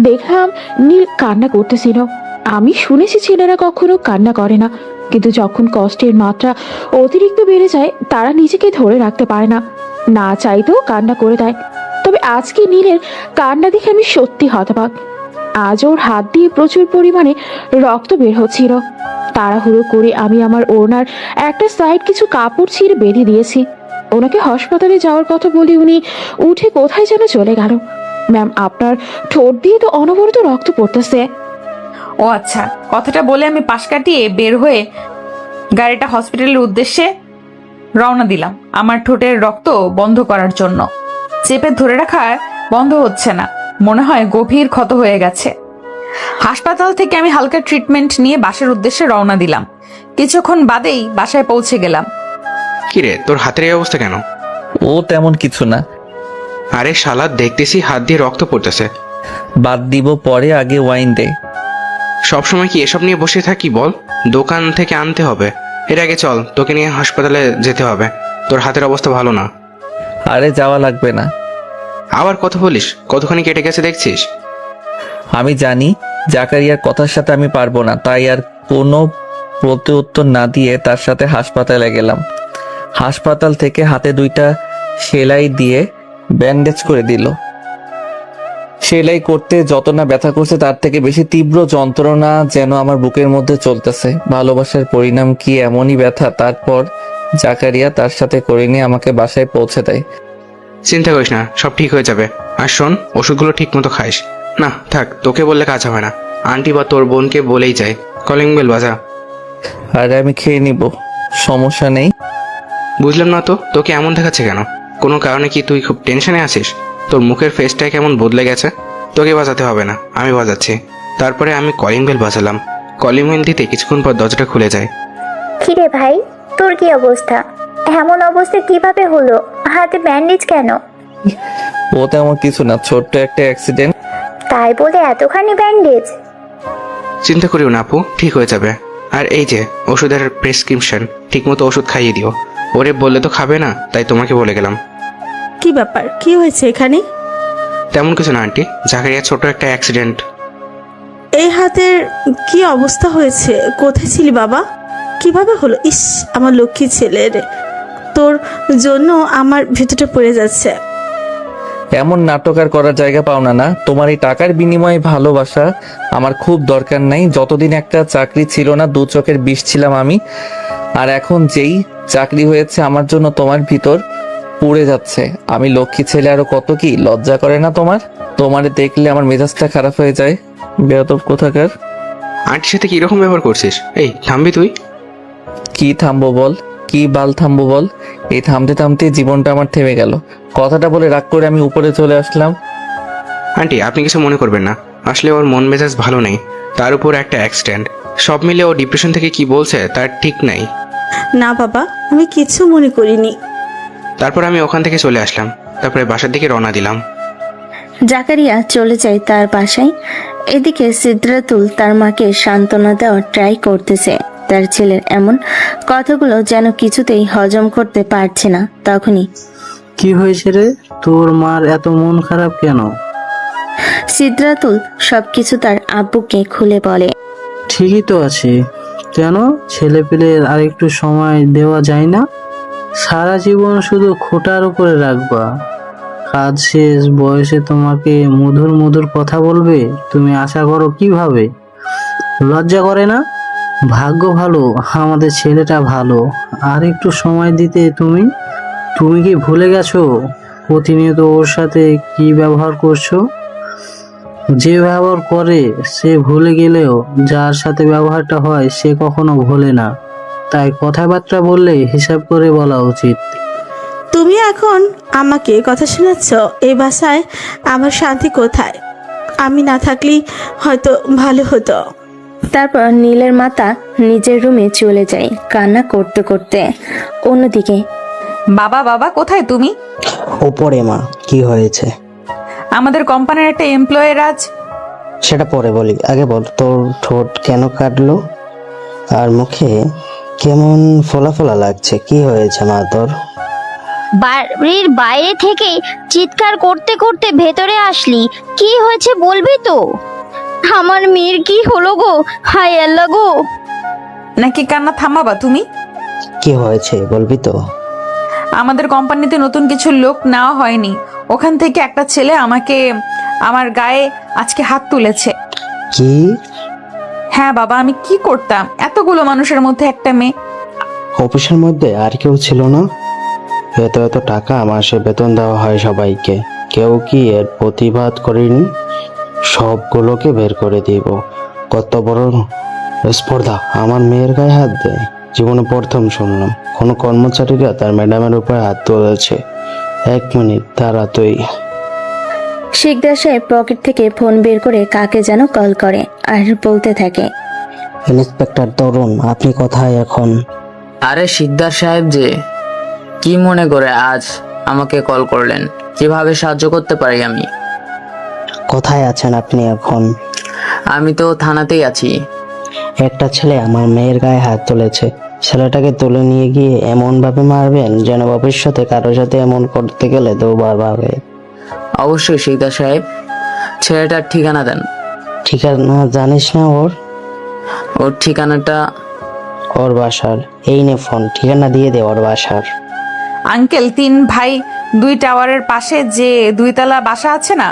Speaker 14: দেখলাম নীল কান্না করতেছিল। আমি শুনেছি ছেলেরা কখনো কান্না করে না, কিন্তু যখন কষ্টের মাত্রা অতিরিক্ত বেড়ে যায় তারা নিজেকে ধরে রাখতে পারে না, না চাইতেও কান্না করে দেয়। তবে আজকে নীলের কান্না দেখে আমি সত্যি হতবাক। আজ ওর হাত দিয়ে প্রচুর পরিমাণে রক্ত বের হচ্ছিল। তাড়াহুড়ো করে আমি আমার ওড়নার একটা সাইড কিছু কাপড় ছিঁড়ে বেঁধে দিয়েছি। ওনাকে হাসপাতালে যাওয়ার কথা বলে উনি উঠে কোথায় যেন চলে গেল। ম্যাম, আপনার ঠোঁট দিয়ে তো অনবরত রক্ত পড়তেছে।
Speaker 2: ও আচ্ছা, কথাটা বলে আমি পাশ কাটিয়ে বের হয়ে গাড়িটা হসপিটালের উদ্দেশ্যে রওনা দিলাম আমার ঠোঁটের রক্ত বন্ধ করার জন্য। চেপে ধরে রাখা বন্ধ হচ্ছে না, মনে হয় গভীর ক্ষত হয়ে গেছে। হাসপাতাল থেকে আমি হালকা ট্রিটমেন্ট নিয়ে বাসার উদ্দেশ্যে রওনা দিলাম। কিছুক্ষণ বাদেই বাসায় পৌঁছে গেলাম।
Speaker 9: কিরে, তোর হাতের এই অবস্থা কেন?
Speaker 1: ও তেমন কিছু না।
Speaker 9: আরে শালা, দেখতেছি হাত দিয়ে রক্ত পড়তেছে।
Speaker 1: বাদ দিব পরে, আগে ওয়াইন দে।
Speaker 9: সবসময় কি এসব নিয়ে বসে থাকি বল? দোকান থেকে আনতে হবে। এর আগে চল, তোকে নিয়ে হাসপাতালে যেতে হবে। তোর হাতের অবস্থা ভালো না।
Speaker 1: আরে যাওয়া লাগবে না।
Speaker 9: আবার কথা বলিস? কতখানি কেটে গেছে দেখছিস?
Speaker 1: আমি জানি জাকারিয়ার কথার সাথে আমি পারবো না, তাই আর কোনো প্রত্যুত্তর না দিয়ে তার সাথে হাসপাতালে গেলাম। হাসপাতাল থেকে হাতে 2টা সেলাই দিয়ে ব্যান্ডেজ করে দিল। সেলাই করতে যত না ব্যথা করছে তার থেকে বেশি তীব্র যন্ত্রণা যেন আমার বুকের মধ্যে চলতেছে। ভালোবাসার পরিণাম কি এমনই ব্যথা? তারপর জাকারিয়া তার সাথে করে নিয়ে আমাকে বাসায় পৌঁছে দেয়।
Speaker 9: চিন্তা করিস না, সব ঠিক হয়ে যাবে। আর শোন, ওষুধগুলো ঠিক মতো খাইস। না থাক, তোকে বললে কাজ হবে না। আন্টি বা তোর বোনকে বলেই যায়। কলিং বেল বাজা।
Speaker 1: আরে আমি খেয়ে নিব, সমস্যা নেই।
Speaker 9: বুঝলাম না তো, তোকে এমন দেখাচ্ছে কেন? কোনো কারণে কি তুই খুব টেনশনে আছিস? তোর মুখের ফেসটা কেমন বদলে গেছে। তোকে বাজাতে হবে না, আমি বাজাচ্ছি। তারপরে আমি কলিং বেল বাজালাম। কলিং বেল দিতে কিছুক্ষণ পর দরজাটা খুলে যায়।
Speaker 12: কিরে ভাই, তোর কি অবস্থা? এমন অবস্থা কিভাবে হলো? হাতে ব্যান্ডেজ কেন?
Speaker 1: ও তেমন কিছু না, ছোট্ট একটা অ্যাক্সিডেন্ট।
Speaker 12: তাই বলে এতখানি ব্যান্ডেজ?
Speaker 9: চিন্তা করিও না আপু, ঠিক হয়ে যাবে। আর এই যে ওষুধের প্রেসক্রিপশন, ঠিকমতো ওষুধ খাইয়ে দিও। ওরে বললে তো খাবে না, তাই তোমাকে বলে গেলাম।
Speaker 11: কি ব্যাপার, কি হয়েছে এখানে?
Speaker 9: তেমন কিছু না আন্টি, জাকারিয়া ছোট একটা অ্যাক্সিডেন্ট।
Speaker 11: এই হাতের কি অবস্থা হয়েছে? কোথায় ছিলি বাবা? কিভাবে হলো? ইস, আমার লক্ষ্মী ছেলে রে, তোর জন্য আমার ভেতরটা পড়ে যাচ্ছে।
Speaker 1: এমন নাটক আর করার জায়গা পাও না। না, তোমার এই টাকার বিনিময়ে ভালোবাসা আমার খুব দরকার নাই। যতদিন একটা চাকরি ছিল না, 2 চোখের বিষ ছিলাম আমি। আর এখন যেই চাকরি হয়েছে আমার জন্য তোমার ভিতর পুড়ে যাচ্ছে। আমি লক্ষ্মী ছেলে, আরো কত কি লজ্জা করে না তোমার? তোমারে দেখলে আমার মেজাজটা খারাপ হয়ে যায়। বেয়াদব কোথাকার।
Speaker 9: আন্টির সাথে কিরকম ব্যবহার করছিস? এই থামবি তুই?
Speaker 1: কি থামবো বল, কি বাল থামবো বল? এই থামতে থামতে জীবনটা আমার থেমে গেল। কথাটা বলে রাগ করে আমি উপরে চলে আসলাম।
Speaker 9: আন্টি, আপনি কিছু মনে করবেন না। আসলে ওর মন মেজাজ ভালো নেই, তার উপর একটা অ্যাক্সিডেন্ট। সব মিলে ও ডিপ্রেশন থেকে কি বলছে তার ঠিক নাই।
Speaker 11: না বাবা, আমি কিছু মনে করিনি।
Speaker 9: তারপর আমি ওখান থেকে চলে আসলাম। তারপরে বাসার দিকে রওনা দিলাম।
Speaker 3: জাকারিয়া চলে যায় তার বাসায়। এদিকে সিদ্রাতুল তার মাকে সান্ত্বনা দেওয়ার ট্রাই করতেছে। তার ছেলের এমন কথাগুলো যেন কিছুতেই হজম করতে পারছে না। তখনই
Speaker 8: কি হয়েছে রে, তোর মার এত মন খারাপ কেন?
Speaker 3: সিদ্ধাতুল সবকিছু তার আব্বুকে খুলে বলে।
Speaker 8: ঠিকই তো আছে, কেন ছেলে পেলের আর একটু সময় দেওয়া যায় না? সারা জীবন শুধু খোটার উপরে রাখবা? কাজ শেষ বয়সে তোমাকে মধুর মধুর কথা বলবে, তুমি আশা করো কিভাবে? লজ্জা করে না? ভাগ্য ভালো আমাদের ছেলেটা ভালো, আর একটু সময় দিতে তুমি কি ভুলে গেছো প্রতিনিয়ত ওর সাথে কি ব্যবহার করছো? যে ব্যবহার করে সে ভুলে গেলেও যার সাথে ব্যবহারটা হয় সে কখনো ভোলে না। তাই কথাবার্তা বললে হিসাব করে বলা উচিত।
Speaker 11: তুমি এখন আমাকে কথা শোনাচ্ছ? এই বাসায় আমার শান্তি কোথায়? আমি না থাকলেই হয়তো ভালো হতো।
Speaker 3: তারপর নীলের মাতা নিজের রুমে চলে যায় কান্না করতে করতে। অন্যদিকে
Speaker 2: বাবা বাবা কোথায় তুমি?
Speaker 13: ওপরে মা, কি হয়েছে?
Speaker 2: আমাদের কোম্পানির একটা এমপ্লয়ের আজ।
Speaker 13: সেটা পরে বলি, আগে বল তোর ঠোঁট কেন কাটলো আর মুখে কেমন ফোলা ফোলা লাগছে? কি হয়েছে মা তোর?
Speaker 12: বাড়ির বাইরে থেকে চিৎকার করতে করতে ভেতরে আসলি, কি হয়েছে বলবি তো? আমার মেয়ের কি হলো গো, হায় আল্লাহ গো।
Speaker 2: নাকি কান্না থামাবা তুমি?
Speaker 13: কি হয়েছে বলবি তো?
Speaker 2: আমাদের কোম্পানিতে নতুন কিছু লোক নেওয়া হয়নি, ওখান থেকে একটা ছেলে আমার গায়ে আজকে হাত তুলেছে।
Speaker 13: কি?
Speaker 2: হ্যাঁ বাবা, আমি কি করতাম? এতগুলো মানুষের মধ্যে একটা মেয়ে।
Speaker 13: অফিসের মধ্যে আর কেউ ছিল না? এত এত টাকা মাসে বেতন দেওয়া হয় সবাইকে, কেউ কি এর প্রতিবাদ করেনি? সবগুলোকে বের করে দিব। কত বড় স্পর্ধা, আমার মেয়ের গায়ে হাত দেয়! জীবনে প্রথম শুনলাম কোনো কর্মচারীরা তার ম্যাডামের উপরে হাত তুলেছে। 1 মিনিট দাঁড়া তুই।
Speaker 3: শিকদার সাহেব পকেট থেকে ফোন বের করে কাকে যেন কল করে আর বলতে থাকে,
Speaker 13: ইন্সপেক্টর তরুণ, আপনি কোথায় এখন?
Speaker 1: আরে শিকদার সাহেব যে, কি মনে করে আজ আমাকে কল করলেন? কিভাবে সাহায্য করতে পারি আমি?
Speaker 13: কোথায় আছেন আপনি এখন?
Speaker 1: আমি তো থানাতেই আছি।
Speaker 13: একটা ছেলে আমার মেয়ের গায়ে হাত তুলেছে, ছেলেটাকে তুলে নিয়ে গিয়ে এমন ভাবে মারবেন যেন ভবিষ্যতে কারোর সাথে এমন করতে গেলে দুবার ভাবে।
Speaker 1: অবশ্যই শিকদার সাহেব, ছেলেটার ঠিকানা দেন।
Speaker 13: ঠিকানা জানিস না ওর?
Speaker 1: ওর ঠিকানাটা?
Speaker 13: ওর বাসার। এই নে ফোন, ঠিকানা দিয়ে দে ওর বাসার।
Speaker 2: আঙ্কেল, 3 ভাই 2 টাওয়ারের পাশে যে 2 তলা বাসা আছে না,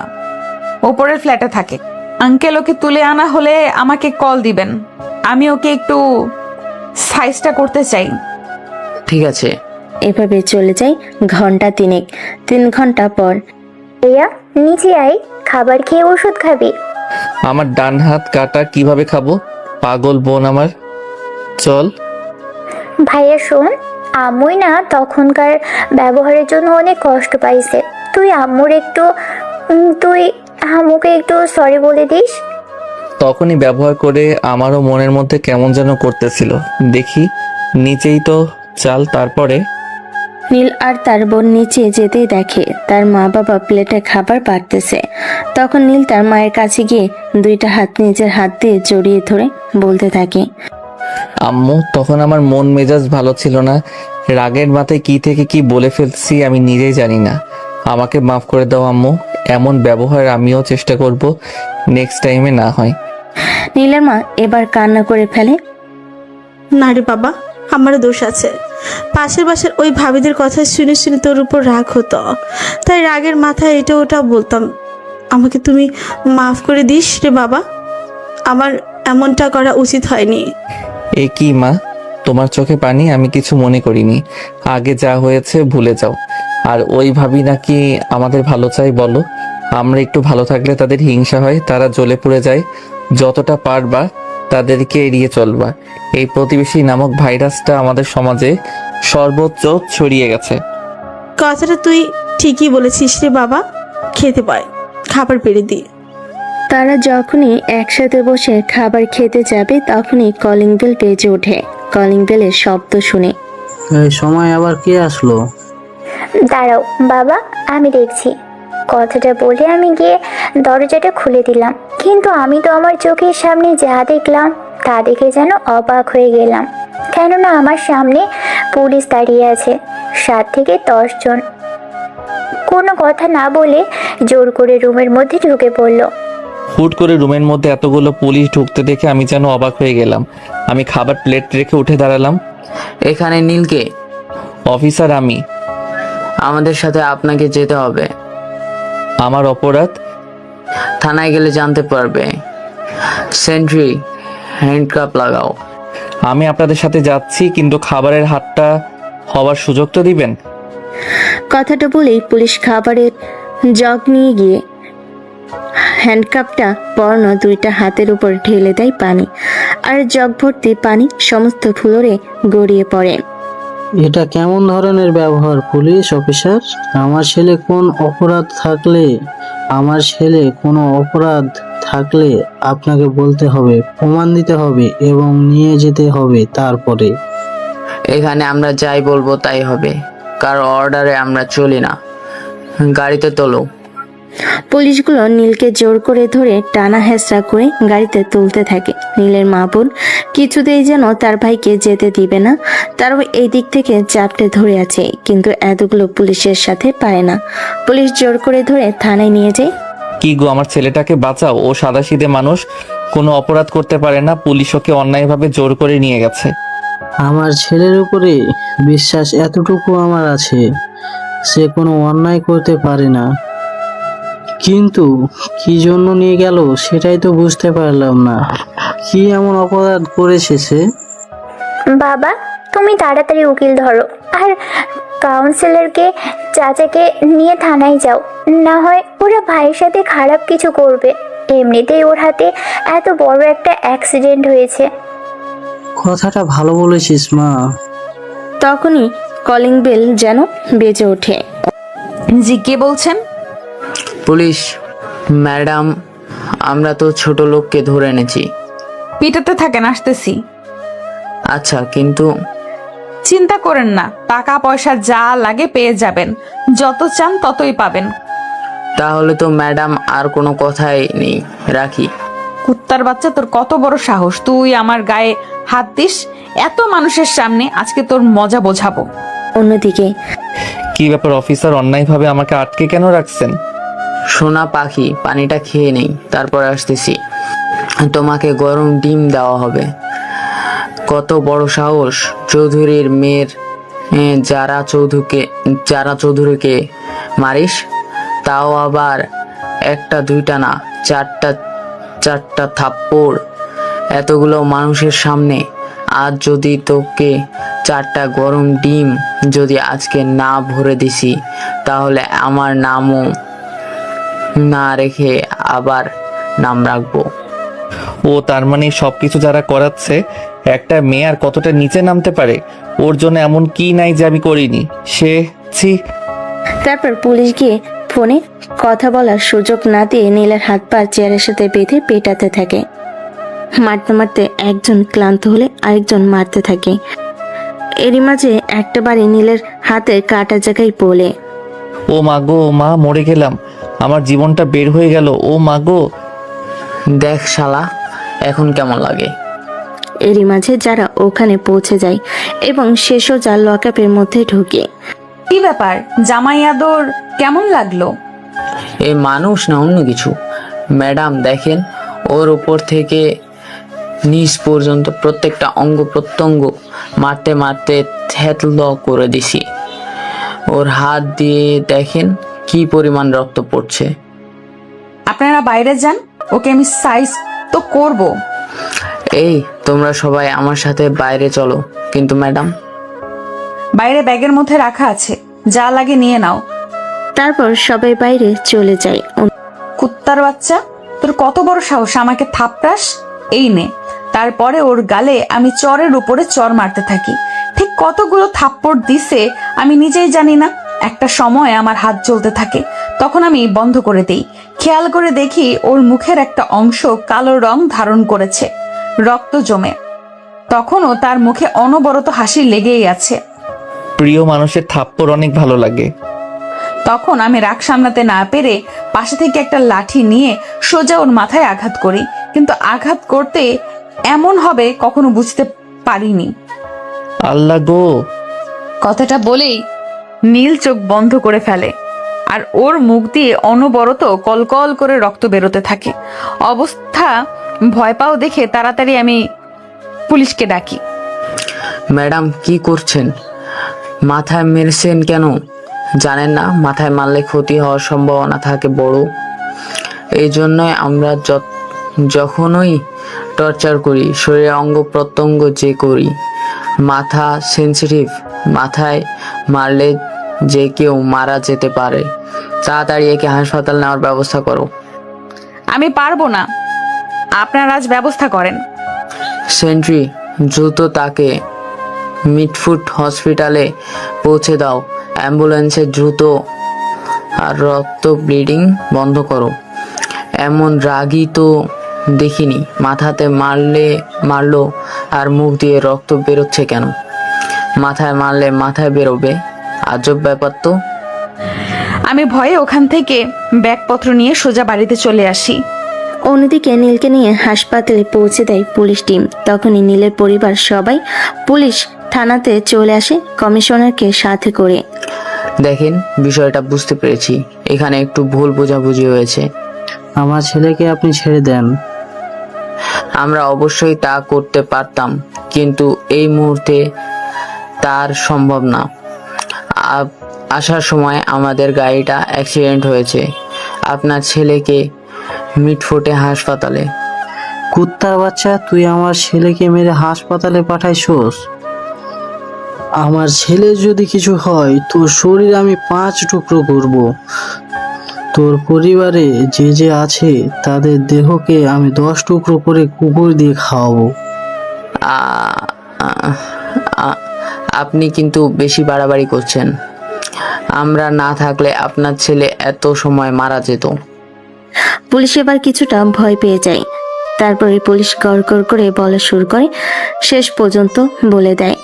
Speaker 2: ওপরের ফ্ল্যাটে থাকে। আঙ্কেল, ওকে তুলে আনা হলে আমাকে কল দিবেন, আমি ওকে একটু সাইজটা করতে চাই।
Speaker 1: ঠিক আছে।
Speaker 3: এভাবে চলে যায় ঘন্টা 3। 3 ঘন্টা পর
Speaker 12: ভাইয়া নিচে আয়, খাবার খেয়ে ওষুধ খাবি।
Speaker 1: আমার ডান হাত কাটা, কিভাবে খাবো? পাগল বোন আমার, চল।
Speaker 12: ভাইয়া শোন, আম্মুই না তখনকার ব্যবহারের জন্য অনেক কষ্ট পাইছে। তুই আম্মুকে একটু সরি বলে দিস।
Speaker 1: তখনই ব্যবহার করে আমারও মনের মধ্যে কেমন যেন করতেছিল। দেখি নিচেই তো চাল। তারপরে
Speaker 3: নীল আর তার বোন নিচে যেতেই দেখে তার মা বাবা প্লেটে খাবার বাড়তেছে। তখন নীল তার মায়ের কাছে গিয়ে 2টা হাত নিজের হাত দিয়ে জড়িয়ে ধরে বলতে থাকে,
Speaker 1: আম্মু, তখন আমার মন মেজাজ ভালো ছিল না, রাগের মাথায় কি থেকে কি বলে ফেলছি আমি নিজেই জানি না। আমাকে মাফ করে দাও আম্মু, এমন ব্যবহার আমিও চেষ্টা করব নেক্সট টাইমে না হয়।
Speaker 3: নীলের মা এবার কান্না করে ফেলে।
Speaker 11: না রে বাবা, আমারও দোষ আছে। পাশের বাসার ওই ভাবিদের কথা শুনে শুনে তোর উপর রাগ হতো, তাই রাগের মাথায় এটা ওটা বলতাম। আমাকে তুমি মাফ করে দিস রে বাবা, আমার এমনটা করা উচিত হয়নি।
Speaker 1: এ কি মা, তোমার চোখে পানি? আমি কিছু মনে করিনি। আগে যা হয়েছে ভুলে যাও। আর ওই ভাবি নাকি আমাদের ভালো চাই? বলো, আমরা একটু ভালো থাকলে তাদের হিংসা হয়, তারা জ্বলে পুড়ে যায়। যতটা পারবা তাদেরকে এড়িয়ে চলবা। এই প্রতিবেশী নামক ভাইরাসটা আমাদের সমাজে সর্বোচ্চ ছড়িয়ে গেছে।
Speaker 11: কথাটা তুই ঠিকই বলেছিস রে বাবা, খেতে পায়, খাবার পেরে দি।
Speaker 3: তারা যখনই একসাথে বসে খাবার খেতে যাবে তখনই কলিং বেল বেজে ওঠে। কলিং বেলের শব্দ শুনে
Speaker 8: এই সময় আবার কে আসলো?
Speaker 12: দাঁড়াও বাবা, আমি দেখছি। কথাটা বলে আমি গিয়ে দরজাটা খুলে দিলাম, কিন্তু আমি তো আমার চোখের সামনে যা দেখলাম তা দেখে যেন অবাক হয়ে গেলাম, কেননা আমার সামনে পুলিশ দাঁড়িয়ে আছে, 7 থেকে 10 জন। কোনো কথা না বলে জোর করে রুমের মধ্যে ঢুকে পড়ল।
Speaker 1: হুট করে রুমের মধ্যে এতগুলো পুলিশ ঢুকতে দেখে আমি যেন অবাক হয়ে গেলাম। আমি খাবার প্লেট রেখে উঠে দাঁড়ালাম।
Speaker 15: এখানে নীলকে?
Speaker 1: অফিসার আমি।
Speaker 15: আমাদের সাথে আপনাকে যেতে হবে।
Speaker 1: আমার অপরাধ?
Speaker 15: থানায় গেলে জানতে পারবে। সেন্ট্রি, হ্যান্ডকাপ লাগাও।
Speaker 1: আমি আপনাদের সাথে যাচ্ছি, কিন্তু খাবারের হাতটা হওয়ার সুযোগ তো দিবেন।
Speaker 3: কথাটা বলেই পুলিশ খাবারের জগ নিয়ে গিয়ে হ্যান্ডকাপটা পরানো দুইটা হাতের উপর ঢেলে দেয় পানি, আর জগ ভর্তি পানি সমস্ত ফ্লোরে গড়িয়ে পড়ে।
Speaker 8: এটা কেমন ধরনের ব্যবহার পুলিশ অফিসার? আমার ছেলে কোনো অপরাধ থাকলে আপনাকে বলতে হবে, প্রমাণ দিতে হবে এবং নিয়ে যেতে হবে। তারপরে
Speaker 15: এখানে আমরা যাই বলবো তাই হবে, কারো অর্ডারে আমরা চলি না। গাড়িতে তোলো।
Speaker 3: পুলিশগুলো নীলকে জোর করে ধরে টানা হেঁচড়া করে গাড়িতে তুলতে থাকে। নীলের মা বোন কিছুতেই যেন তার ভাইকে যেতে দিবে না, তারও এই দিক থেকে চাপটে ধরে আছে, কিন্তু এতগুলো পুলিশের সাথে পারে না। পুলিশ জোর করে ধরে থানায় নিয়ে যায়।
Speaker 1: কি গো, আমার ছেলেটাকে বাঁচাও, ও সাদাসিধে মানুষ, কোনো অপরাধ করতে পারে না, পুলিশ ওকে অন্যায়ভাবে জোর করে নিয়ে গেছে।
Speaker 8: আমার ছেলের উপরে বিশ্বাস এতটুকু আমার আছে, সে কোনো অন্যায় করতে পারে না, কিন্তু কি জন্য নিয়ে গেল সেটাই তো বুঝতে পারলাম না। কি এমন অপরাধ করেছে সে?
Speaker 12: বাবা, তুমি তাড়াতাড়ি উকিল ধরো আর কাউন্সিলরকে চাচাকে নিয়ে থানায় যাও, না হয় ওরা ভাইয়ের সাথে খারাপ কিছু করবে। এমনিতেই ওর হাতে এত বড় একটা অ্যাক্সিডেন্ট হয়েছে।
Speaker 8: কথাটা ভালো বলেছিস মা।
Speaker 3: তখনই কলিং বেল যেন বেজে ওঠে।
Speaker 2: জি, কে বলছেন?
Speaker 15: পুলিশ ম্যাডাম, আমরা তো ছোট লোককে ধরে এনেছি।
Speaker 2: পিটাতে থাকেন, আসতেছি।
Speaker 15: আচ্ছা, কিন্তু
Speaker 2: চিন্তা করেন না, টাকা পয়সা যা লাগে পেয়ে যাবেন, যত চান ততই পাবেন।
Speaker 15: তাহলে তো ম্যাডাম আর কোনো কথাই নেই, রাখি।
Speaker 2: কুত্তার বাচ্চা, তোর কত বড় সাহস, তুই আমার গায়ে হাত দিস এত মানুষের সামনে? আজকে তোর মজা বোঝাবো।
Speaker 3: অন্যদিকে
Speaker 1: কি ব্যাপার অফিসার, অন্যায়ভাবে আমাকে আটকে কেন রাখছেন?
Speaker 15: সোনা পাখি, পানিটা খেয়ে নেই, তারপর আসতেছি। তোমাকে গরম ডিম দেওয়া হবে। কত বড় সাহস, চৌধুরীর মেয়ের যারা চৌধুরীকে মারিস, তাও আবার একটা দুইটা না, চারটা থাপ্পড় এতগুলো মানুষের সামনে। আজ যদি তোকে 4টা গরম ডিম যদি আজকে না ভরে দিছি, তাহলে আমার নামও না রেখে আবার নাম রাখবো।
Speaker 1: ও তার মানে সবকিছু যারা করাচ্ছে, একটা মেয়ে আর কতটা নিচে নামতে পারে? ওর জন্য এমন কি নাই যে আমি করিনি? ছি।
Speaker 3: তারপর পুলিশ গিয়ে ফোনে কথা বলার সুযোগ না দিয়ে নীলের হাত পা চেয়ারের সাথে বেঁধে পেটাতে থাকে। মারতে মারতে একজন ক্লান্ত হলে আরেকজন মারতে থাকে। এরই মাঝে একটা বাড়ি নীলের হাতের কাটা জায়গায় বলে,
Speaker 1: ও মা গো, মা, মরে গেলাম, আমার জীবনটা বের হয়ে গেল, ও মা গো।
Speaker 15: দেখ শালা, এখন কেমন লাগে?
Speaker 3: এরই মাঝে যারা ওখানে পৌঁছে যায় এবং সে সোজা লকআপের মধ্যে ঢুকে।
Speaker 2: কি ব্যাপার, জামাই আদর কেমন লাগলো?
Speaker 15: এ মানুষ না অন্য কিছু? ম্যাডাম দেখেন, ওর উপর থেকে নিচ পর্যন্ত প্রত্যেকটা অঙ্গ প্রত্যঙ্গ মারতে মারতে থেতল করে দিছি। ওর হাত দিয়ে দেখেন কি পরিমাণ রক্ত পড়ছে।
Speaker 2: আপনারা বাইরে যান, ওকে আমি সাইজ তো করব।
Speaker 15: এই তোমরা সবাই আমার সাথে বাইরে চলো। কিন্তু ম্যাডাম?
Speaker 2: বাইরে ব্যাগের মধ্যে রাখা আছে, যা লাগে নিয়ে নাও।
Speaker 3: তারপর সবাই বাইরে চলে যায়।
Speaker 2: কুত্তার বাচ্চা, তোর কত বড় সাহস আমাকে থাপড়াস? এই নে। তারপরে ওর গালে আমি চরের উপরে চর মারতে থাকি। ঠিক কতগুলো থাপ্পড় দিছে আমি নিজেই জানি না। একটা সময় আমার হাত জ্বলতে থাকে, তখন আমি বন্ধ করে দেই। খেয়াল করে দেখি ওর মুখের একটা অংশ কালো রং ধারণ করেছে, রক্ত জমে। তখনও তার মুখে অনবরত হাসি লেগেই আছে।
Speaker 1: প্রিয় মানুষের থাপ্পড় অনেক ভালো লাগে।
Speaker 2: তখন আমি রাগ সামলাতে না পেরে পাশে থেকে একটা লাঠি নিয়ে সোজা ওর মাথায় আঘাত করি, কিন্তু আঘাত করতে এমন হবে কখনো বুঝতে পারিনি।
Speaker 1: আল্লাহ গো,
Speaker 2: কথাটা বলেই নীল চোখ বন্ধ করে ফেলে আর ওর মুখ দিয়ে অনবরত কলকল করে রক্ত বেরোতে থাকে। অবস্থা ভয় পাও দেখে তাড়াতাড়ি আমি পুলিশকে ডাকি।
Speaker 15: ম্যাডাম কি করছেন? মাথায় মেরেছেন কেন? জানেন না মাথায় মারলে ক্ষতি হওয়ার সম্ভাবনা থাকে বড়। এই জন্যই আমরা যখনই টর্চার করি, শরীরের অঙ্গ প্রত্যঙ্গ যে করি, মাথা সেন্সিটিভ, মাথায় মারলে যে কেউ মারা যেতে পারে। তাড়াতাড়ি একে হাসপাতাল নেওয়ার ব্যবস্থা করো।
Speaker 2: আমি পারবো না, আপনারা আজ ব্যবস্থা করেন।
Speaker 15: সেন্ট্রি, দ্রুত তাকে মিডফুট হসপিটালে পৌঁছে দাও। অ্যাম্বুলেন্সে দ্রুত, আর রক্ত ব্লিডিং বন্ধ করো। এমন রাগী তো দেখিনি। মাথাতে মারলো আর মুখ দিয়ে রক্ত বেরোচ্ছে কেন? মাথায় মারলে মাথায় বেরোবে, আজব ব্যাপার তো।
Speaker 2: আমি ভয়ে ওখান থেকে ব্যাগপত্র নিয়ে সোজা বাড়িতে চলে আসি।
Speaker 3: অন্যদিকে নীলকে নিয়ে হাসপাতালে পৌঁছে দেয় পুলিশ টিম। তখনই নীলের পরিবার সবাই পুলিশ থানাতে চলে আসে কমিশনারকে সাথে করে।
Speaker 15: দেখেন, বিষয়টা বুঝতে পেরেছি, এখানে একটু ভুল বোঝাবুঝি হয়েছে।
Speaker 8: আমার ছেলেকে আপনি ছেড়ে দেন।
Speaker 15: আমরা অবশ্যই তা করতে পারতাম, কিন্তু এই মুহূর্তে তার সম্ভব না। আসার সময় আমাদের গাড়িটা অ্যাক্সিডেন্ট হয়েছে। আপনার ছেলেকে মিডফোর্টে হাসপাতালে।
Speaker 8: কুত্তার বাচ্চা, তুই আমার ছেলেকে মেরে হাসপাতালে পাঠাইছোস? আমার ছেলে যদি কিছু হয় তোর শরীর আমি 5 টুকরো করব। তোর পরিবারে যে যে আছে তাদের দেহকে আমি 10 টুকরো করে কুকুর দিয়ে খাওয়াবো।
Speaker 15: আপনি কিন্তু বেশি বাড়াবাড়ি করছেন। আমরা না থাকলে আপনার ছেলে এত সময় মারা যেত।
Speaker 3: পুলিশ এবার কিছুটা ভয় পেয়ে যায়। তারপরে পুলিশ গড়গড় করে বলা শুরু করে, শেষ পর্যন্ত বলে দেয়।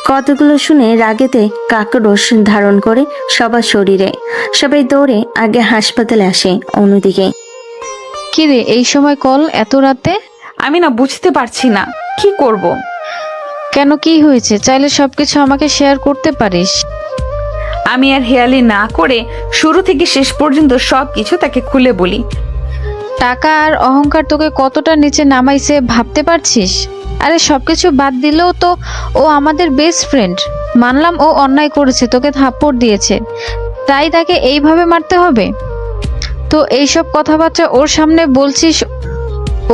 Speaker 3: কতগুলো শুনে রাগেতে কাকরোষ ধারণ করে সবার শরীরে। সবাই দৌড়ে আগে হাসপাতালে আসে। অন্যদিকে,
Speaker 10: কি রে এই সময় কল এত রাতে?
Speaker 2: আমি না বুঝতে পারছি না কি করব।
Speaker 10: কেন, কি হয়েছে? চাইলে সবকিছু আমাকে শেয়ার করতে পারিস।
Speaker 2: আমি আর হেয়ালি না করে শুরু থেকে শেষ পর্যন্ত সবকিছু তাকে খুলে বলি।
Speaker 10: টাকা আর অহংকার তোকে কতটা নিচে নামাইছে ভাবতে পারছিস? আরে সবকিছু বাদ দিলেও তো ও আমাদের বেস্ট ফ্রেন্ড। মানলাম ও অন্যায় করেছে, তোকে থাপ্পড় দিয়েছে, তাই তাকে এইভাবে মারতে হবে? তো এইসব কথাবার্তা ওর সামনে বলছিস?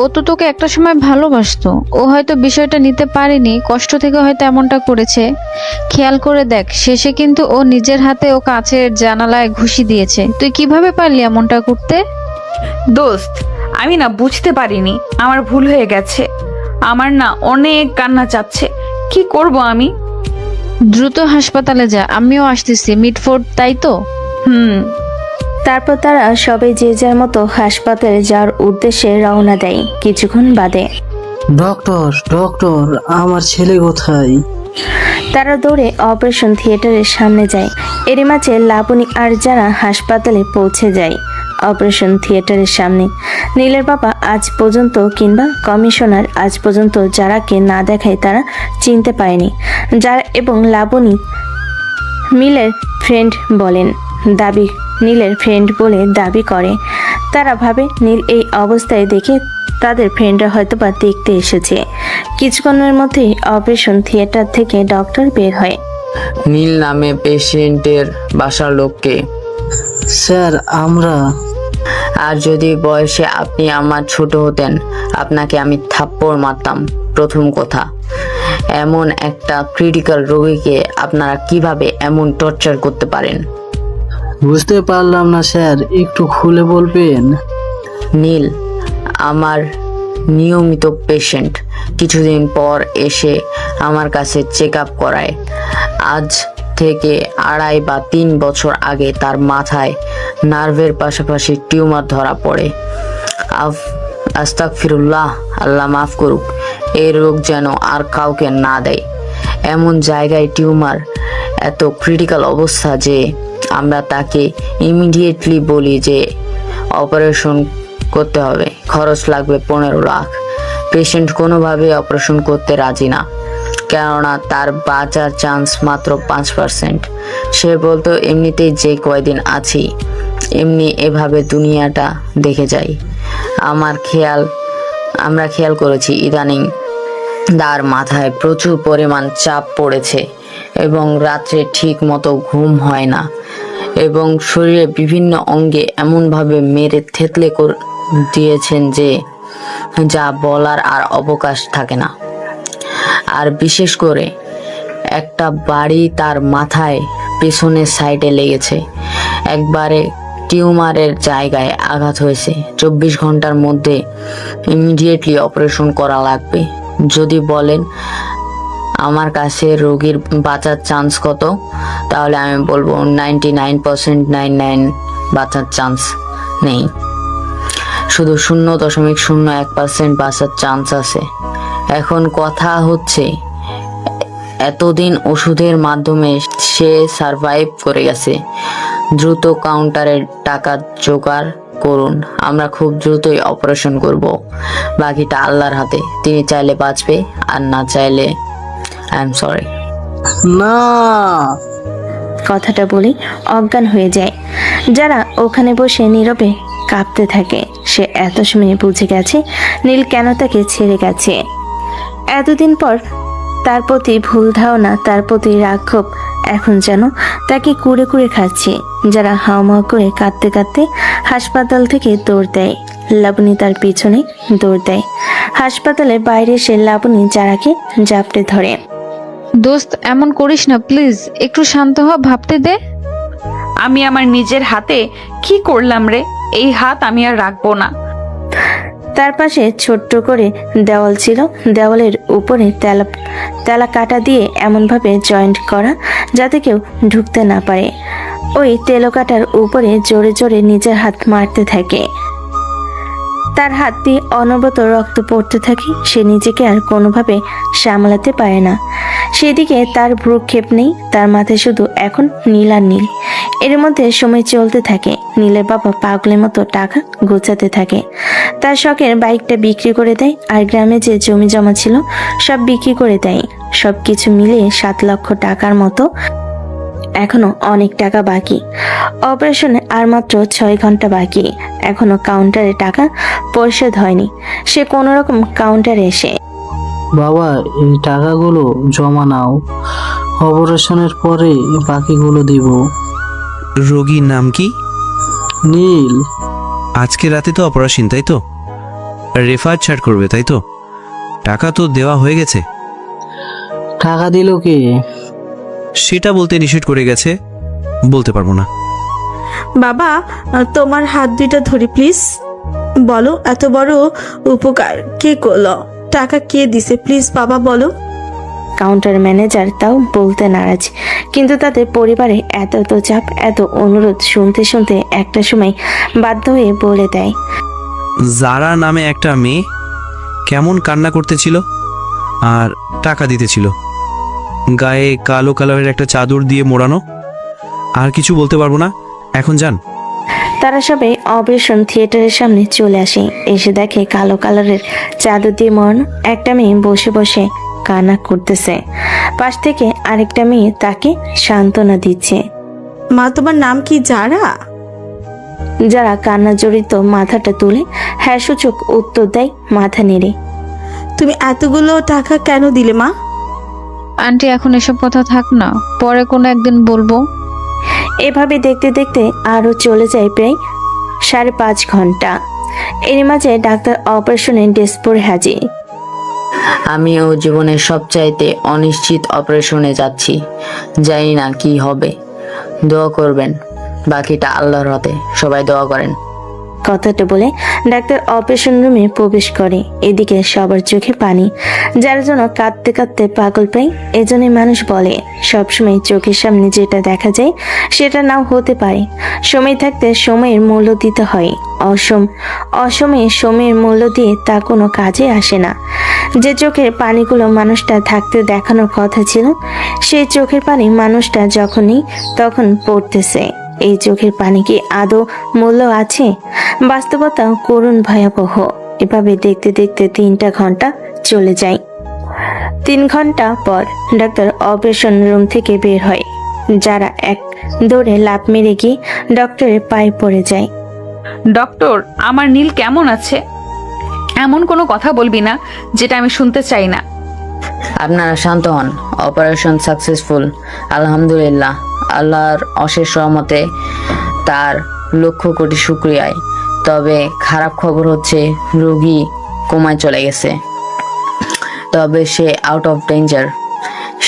Speaker 10: ও তো তোকে একটা সময় ভালোবাসতো। ও হয়তো বিষয়টা নিতে পারেনি, কষ্ট থেকে হয়তো এমনটা করেছে। খেয়াল করে দেখ, শেষে কিন্তু ও নিজের হাতে ও কাছের জানালায় ঘুষি দিয়েছে। তুই কিভাবে পারলি এমনটা করতে?
Speaker 2: দোস্ত, আমি না বুঝতে পারিনি, আমার ভুল হয়ে গেছে। আমার না অনেক কান্না চাচ্ছে, কি করব আমি?
Speaker 10: দ্রুত হাসপাতালে যা, আমিও আসতেছি। মিডফোর্ট, তাই তো?
Speaker 3: তারপর তারা সবাই যে যার মতো হাসপাতালে যাওয়ার উদ্দেশ্যে রওনা দেয়। কিছুক্ষণ বাদে,
Speaker 8: ডক্টর ডক্টর, আমার ছেলে কোথায়?
Speaker 3: তারা দৌড়ে অপারেশন থিয়েটারের সামনে যায়। এরই মাঝে লাবণী আর যারা হাসপাতালে পৌঁছে যায় অপারেশন থিয়েটারের সামনে। নীলের বাবা আজ পর্যন্ত কিংবা কমিশনার আজ পর্যন্ত যারাকে না দেখায় তারা চিনতে পারেনি। যারা এবং লাবণী নীলের ফ্রেন্ড বলে দাবি করে। তারা ভাবে নীল এই অবস্থায় দেখে তাদের ফ্রেন্ডরা হয়তোবা দেখতে এসেছে। কিছুক্ষণের মধ্যেই অপারেশন থিয়েটার থেকে ডক্টর বের হয়।
Speaker 15: নীল নামে পেশেন্টের বাসার লোককে।
Speaker 8: স্যার, আমরা।
Speaker 15: আর যদি বয়সে আপনি আমার ছোট হতেন, আপনাকে আমি থাপ্পড় মারতাম। প্রথম কথা, এমন একটা ক্রিটিক্যাল রোগীকে আপনারা কিভাবে এমন টর্চার করতে পারেন?
Speaker 8: বুঝতে পারলাম না স্যার, একটু খুলে বলবেন?
Speaker 15: নীল আমার নিয়মিত পেশেন্ট, কিছুদিন পর এসে আমার কাছে চেক আপ করায়। আজ থেকে 2.5 বা 3 বছর আগে তার মাথায় নার্ভের পাশাপাশি টিউমার ধরা পড়ে। আস্তাগফিরুল্লাহ, আল্লাহ মাফ করুক। এই রোগ যেন আর কাউকে না দেয়। এমন জায়গায় টিউমার, এত ক্রিটিক্যাল অবস্থা যে আমরা তাকে ইমিডিয়েটলি বলি যে অপারেশন করতে হবে। খরচ লাগবে 15 লাখ। পেশেন্ট কোনোভাবে অপারেশন করতে রাজি না, কেননা তার বাঁচার চান্স মাত্র 5%। সে বলতো এমনিতেই যে কয়দিন আছি এমনি এভাবে দুনিয়াটা দেখে যাই। আমরা খেয়াল করেছি ইদানিং তার মাথায় প্রচুর পরিমাণ চাপ পড়েছে এবং রাত্রে ঠিক মতো ঘুম হয় না এবং শরীরে বিভিন্ন অঙ্গে এমনভাবে মেরে থেতলে দিয়েছেন যে যা বলার আর অবকাশ থাকে না। আর বিশেষ করে একটা বাড়ি তার মাথায় পেছনের সাইডে লেগেছে, একবারে টিউমারের জায়গায় আঘাত হয়েছে। 24 ঘন্টার মধ্যে ইমিডিয়েটলি অপারেশন করা লাগবে। যদি বলেন আমার কাছে রোগীর বাঁচার চান্স কত, তাহলে আমি বলবো 99.99 বাঁচার চান্স নেই, শুধু 0.01% বাঁচার চান্স আছে। এখন কথা হচ্ছে এতদিন ওষুধের মাধ্যমে সে সারভাইভ করে গেছে। দ্রুত কাউন্টারের টাকা জোগাড় করুন, আমরা খুব দ্রুতই অপারেশন করব। বাকিটা আল্লাহর হাতে, তিনি চাইলে বাঁচবে আর না চাইলে আই এম সরি।
Speaker 8: না,
Speaker 3: কথাটা বলে অজ্ঞান হয়ে যায়। যারা ওখানে বসে নীরবে কাঁপতে থাকে। সে এত সময় বুঝে গেছে নীল কেন তাকে ছেড়ে গেছে। এতদিন পর তার প্রতি ভুল ধারণা, তার প্রতি রাক্ষোভ এখন যেন তাকে কুড়ে কুড়ে খাচ্ছে। যারা হাওমাও করে কাঁদতে কাঁদতে হাসপাতাল থেকে দৌড় দেয়। লাবণী তার পিছনে দৌড় দেয়। হাসপাতালের বাইরে এসে লাবণী যারাকে জাপটে ধরে।
Speaker 10: দোস্ত এমন করিস না প্লিজ, একটু শান্ত হ, ভাবতে দে।
Speaker 2: আমি আমার নিজের হাতে কি করলাম রে? এই হাত আমি আর রাখবো না।
Speaker 3: তার পাশে ছোট্ট করে দেওয়াল ছিল। দেওয়ালের উপরে তেলা কাটা দিয়ে এমনভাবে জয়েন্ট করা যাতে কেউ ঢুকতে না পারে। ওই তেলো কাটার উপরে জোরে জোরে নিজের হাত মারতে থাকে। তার হাত দিয়ে অনবরত রক্ত পড়তে থাকে। সে নিজেকে আর কোনোভাবে সামলাতে পারে না। সেদিকে তার ভ্রুক্ষেপ নেই, তার মাথায় শুধু এখন নীল আর নীল। এর মধ্যে সময় চলতে থাকে। নীলের বাবা পাগলের মতো টাকা গোছাতে থাকে। তার শখের বাইকটা বিক্রি করে দেয় আর গ্রামে যে জমি জমা ছিল সব বিক্রি করে দেয়। সবকিছু মিলিয়ে 7 লক্ষ টাকার মতো। এখনো অনেক টাকা বাকি। অপারেশনে আর মাত্র 6 ঘন্টা বাকি। এখনো কাউন্টারে টাকা পরিশোধ হয়নি। সে কোনো রকম কাউন্টারে এসে,
Speaker 8: বাবা এই টাকাগুলো জমা নাও, অপারেশনের পরে বাকিগুলো দিব।
Speaker 6: রোগীর নাম কি?
Speaker 8: নীল।
Speaker 6: আজকে রাতে তো অপারেশন, তাই তো? রেফার ছাড় করবে, তাই তো? টাকা তো দেওয়া হয়ে গেছে।
Speaker 8: টাকা দিল কে?
Speaker 6: সেটা বলতে নিষেধ করে গেছে, বলতে পারবো না।
Speaker 11: বাবা তোমার হাত দুইটা ধরি প্লিজ, বলো এত বড় উপকার কে করলো? টাকা কে দিছে প্লিজ বাবা বলো।
Speaker 3: কাউন্টার ম্যানেজার তাও বলতে নারাজ, কিন্তু তাদের পরিবারে এত চাপ, এত অনুরোধ শুনতে শুনতে একটা সময় বাধ্য হয়ে বলে দেয়।
Speaker 6: জারা নামে একটা মেয়ে কেমন কান্না করতেছিল আর টাকা দিতেছিল। গায়ে কালো কালারের একটা চাদর দিয়ে মোড়ানো। আর কিছু বলতে পারবো না, এখন যান।
Speaker 3: তারা সবাই অপারেশন থিয়েটারের সামনে চলে আসে। এসে দেখে কালো কালারের চাদর দিয়ে মোড়ানো একটা মেয়ে বসে বসে কান্না করতেছে। পাশ থেকে আরেকটা মেয়ে তাকে সান্ত্বনা দিচ্ছে।
Speaker 11: মা তোমার নাম কি যারা?
Speaker 3: যারা কান্না জড়িত মাথাটা তুলে হ্যাঁ সূচক উত্তর দেয় মাথা নেড়ে।
Speaker 11: তুমি এতগুলো টাকা কেন দিলে মা?
Speaker 10: আন্টি এখন এসব কথা থাক না, পরে কোনো একদিন বলবো।
Speaker 3: এভাবে দেখতে দেখতে আরো চলে যায় প্রায় 5.5 ঘন্টা। এর মাঝে ডাক্তার অপারেশনের ডেস্ক পরে হাজির।
Speaker 15: আমি ও জীবনের সবচাইতে অনিশ্চিত অপারেশনে যাচ্ছি, জানি না কি হবে। দোয়া করবেন, বাকিটা আল্লাহর হাতে, সবাই দোয়া করেন।
Speaker 3: কথাটা বলে ডাক্তার অপারেশন রুমে প্রবেশ করে। এদিকে সবার চোখে পানি, যার জন্য কাঁদতে কাঁদতে পাগল প্রায়। এজন্যই মানুষ বলে সবসময় চোখের সামনে যেটা দেখা যায় সেটা নাও হতে পারে। সময় থাকতে সময়ের মূল্য দিতে হয়। অসময়ে সময়ের মূল্য দিয়ে তা কোনো কাজে আসে না। যে চোখের পানিগুলো মানুষটা থাকতে দেখানোর কথা ছিল, সেই চোখের পানি মানুষটা যখনই তখন পড়তেছে। এই চোখের পানি কি আদৌ মূল্য আছে? বাস্তবতা করুণ ভয়াবহ। এভাবে দেখতে দেখতে 3টা ঘন্টা চলে যায়। 3 ঘন্টা পর ডাক্তার অপারেশন রুম থেকে বের হয়। যারা এক দৌড়ে লাফ মেরে গিয়ে ডক্টরের পায়ে পড়ে যায়।
Speaker 2: ডক্টর, আমার নীল কেমন আছে? এমন কোনো কথা বলবি না যেটা আমি শুনতে চাই না।
Speaker 15: আপনারা শান্ত হন। অপারেশন সাকসেসফুল, আলহামদুলিল্লাহ। আল্লাহর অশেষ রহমতে, তার লক্ষ কোটি শুক্রিয়ায়। তবে খারাপ খবর হচ্ছে রোগী কোমায় চলে গেছে। তবে সে আউট অফ ডেঞ্জার।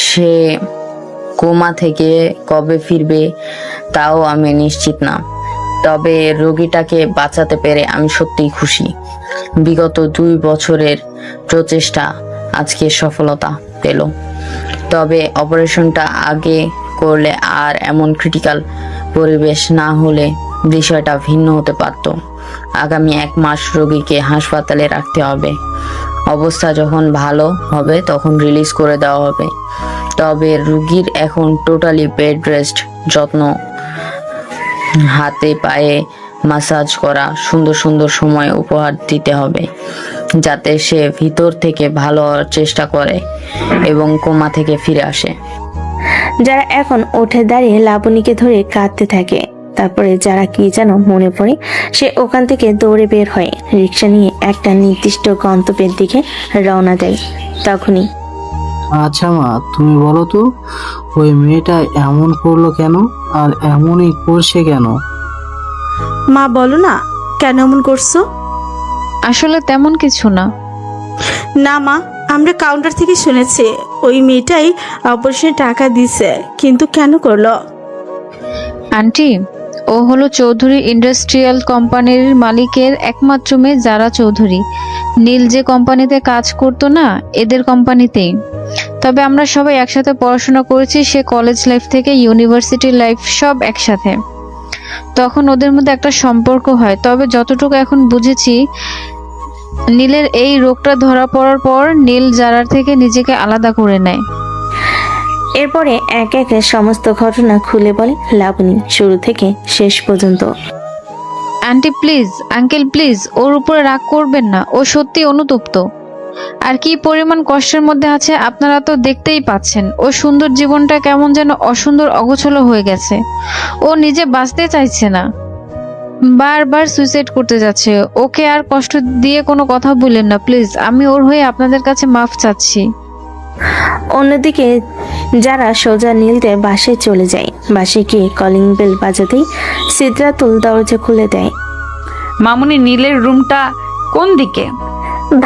Speaker 15: সে কোমা থেকে কবে ফিরবে তাও আমি নিশ্চিত না। তবে রোগীটাকে বাঁচাতে পেরে আমি সত্যিই খুশি। বিগত 2 বছরের প্রচেষ্টা আজকে সফলতা পেল। তবে অপারেশনটা আগে করলে আর এমন ক্রিটিক্যাল পরিবেশ না হলে বিষয়টা ভিন্ন হতে পারত। আগামী 1 মাস রোগীকে হাসপাতালে রাখতে হবে। অবস্থা যখন ভালো হবে তখন রিলিজ করে দেওয়া হবে। তবে রোগীর এখন টোটালি বেড রেস্ট, যত্ন, হাতে পায়ে মাসাজ করা, সুন্দর সুন্দর সময় উপহার দিতে হবে যাতে সে ভিতর থেকে ভালো হওয়ার চেষ্টা করে এবং কোমা থেকে ফিরে আসে।
Speaker 3: যারা এখন উঠে দাঁড়িয়ে লাবণীকে ধরে কাঁদতে থাকে। তারপরে যারা কি যেন মনে পড়ে, সে ওখান থেকে দৌড়ে বের হয়ে রিক্সা নিয়ে একটা নির্দিষ্ট গন্তব্যের দিকে রওনা দেয়। তখনই
Speaker 8: আচ্ছা মা, তুমি বলো তো ওই মেয়েটা এমন করলো কেন, আর এমনই করছে কেন?
Speaker 11: মা বলো না, কেন এমন করছো?
Speaker 10: আসলে তেমন কিছু না।
Speaker 11: না মা, আমরা কাউন্টার থেকে শুনেছি ওই মেয়েটাই অপারেশনে টাকা দিছে, কিন্তু কেন করলো?
Speaker 10: আন্টি, ও হলো চৌধুরী ইন্ডাস্ট্রিয়াল কোম্পানির মালিকের একমাত্র মেয়ে যারা চৌধুরী। নীল যে কোম্পানিতে কাজ করতো না, এদের কোম্পানিতেই। তবে আমরা সবাই একসাথে পড়াশোনা করেছি, সে কলেজ লাইফ থেকে ইউনিভার্সিটি লাইফ সব একসাথে। তখন ওদের মধ্যে একটা সম্পর্ক হয়। তবে যতটুকু এখন বুঝেছি, নীলের এই রোগটা ধরা পড়ার পর নীল জারার থেকে নিজেকে আলাদা করে নেয়।
Speaker 3: এরপরে একে একে সমস্ত ঘটনা খুলে বলে লাবণী, শুরু থেকে শেষ পর্যন্ত।
Speaker 10: আন্টি প্লিজ, আঙ্কেল প্লিজ, ওর উপরে রাগ করবেন না। ও সত্যি অনুতপ্ত। আর কি পরিমাণ কষ্টের মধ্যে আছে আপনারা তো দেখতেই পাচ্ছেন। ও সুন্দর জীবনটা কেমন যেন অসুন্দর অগোছলো হয়ে গেছে। ও নিজে বাঁচতে চাইছে না, বারবার সুইসাইড করতে যাচ্ছে। ওকে আর কষ্ট দিয়ে কোনো কথা বললেন না প্লিজ। আমি ওর হয়ে আপনাদের কাছে মাফ চাচ্ছি।
Speaker 3: অন্যদিকে যারা সোজা নীলদের বাসায় চলে যায়। বাসে গিয়ে কলিং বেল বাজাতেই সিদ্রাতুল দরজা খুলে দেয়।
Speaker 2: মামুনি, নীলের রুমটা কোন দিকে?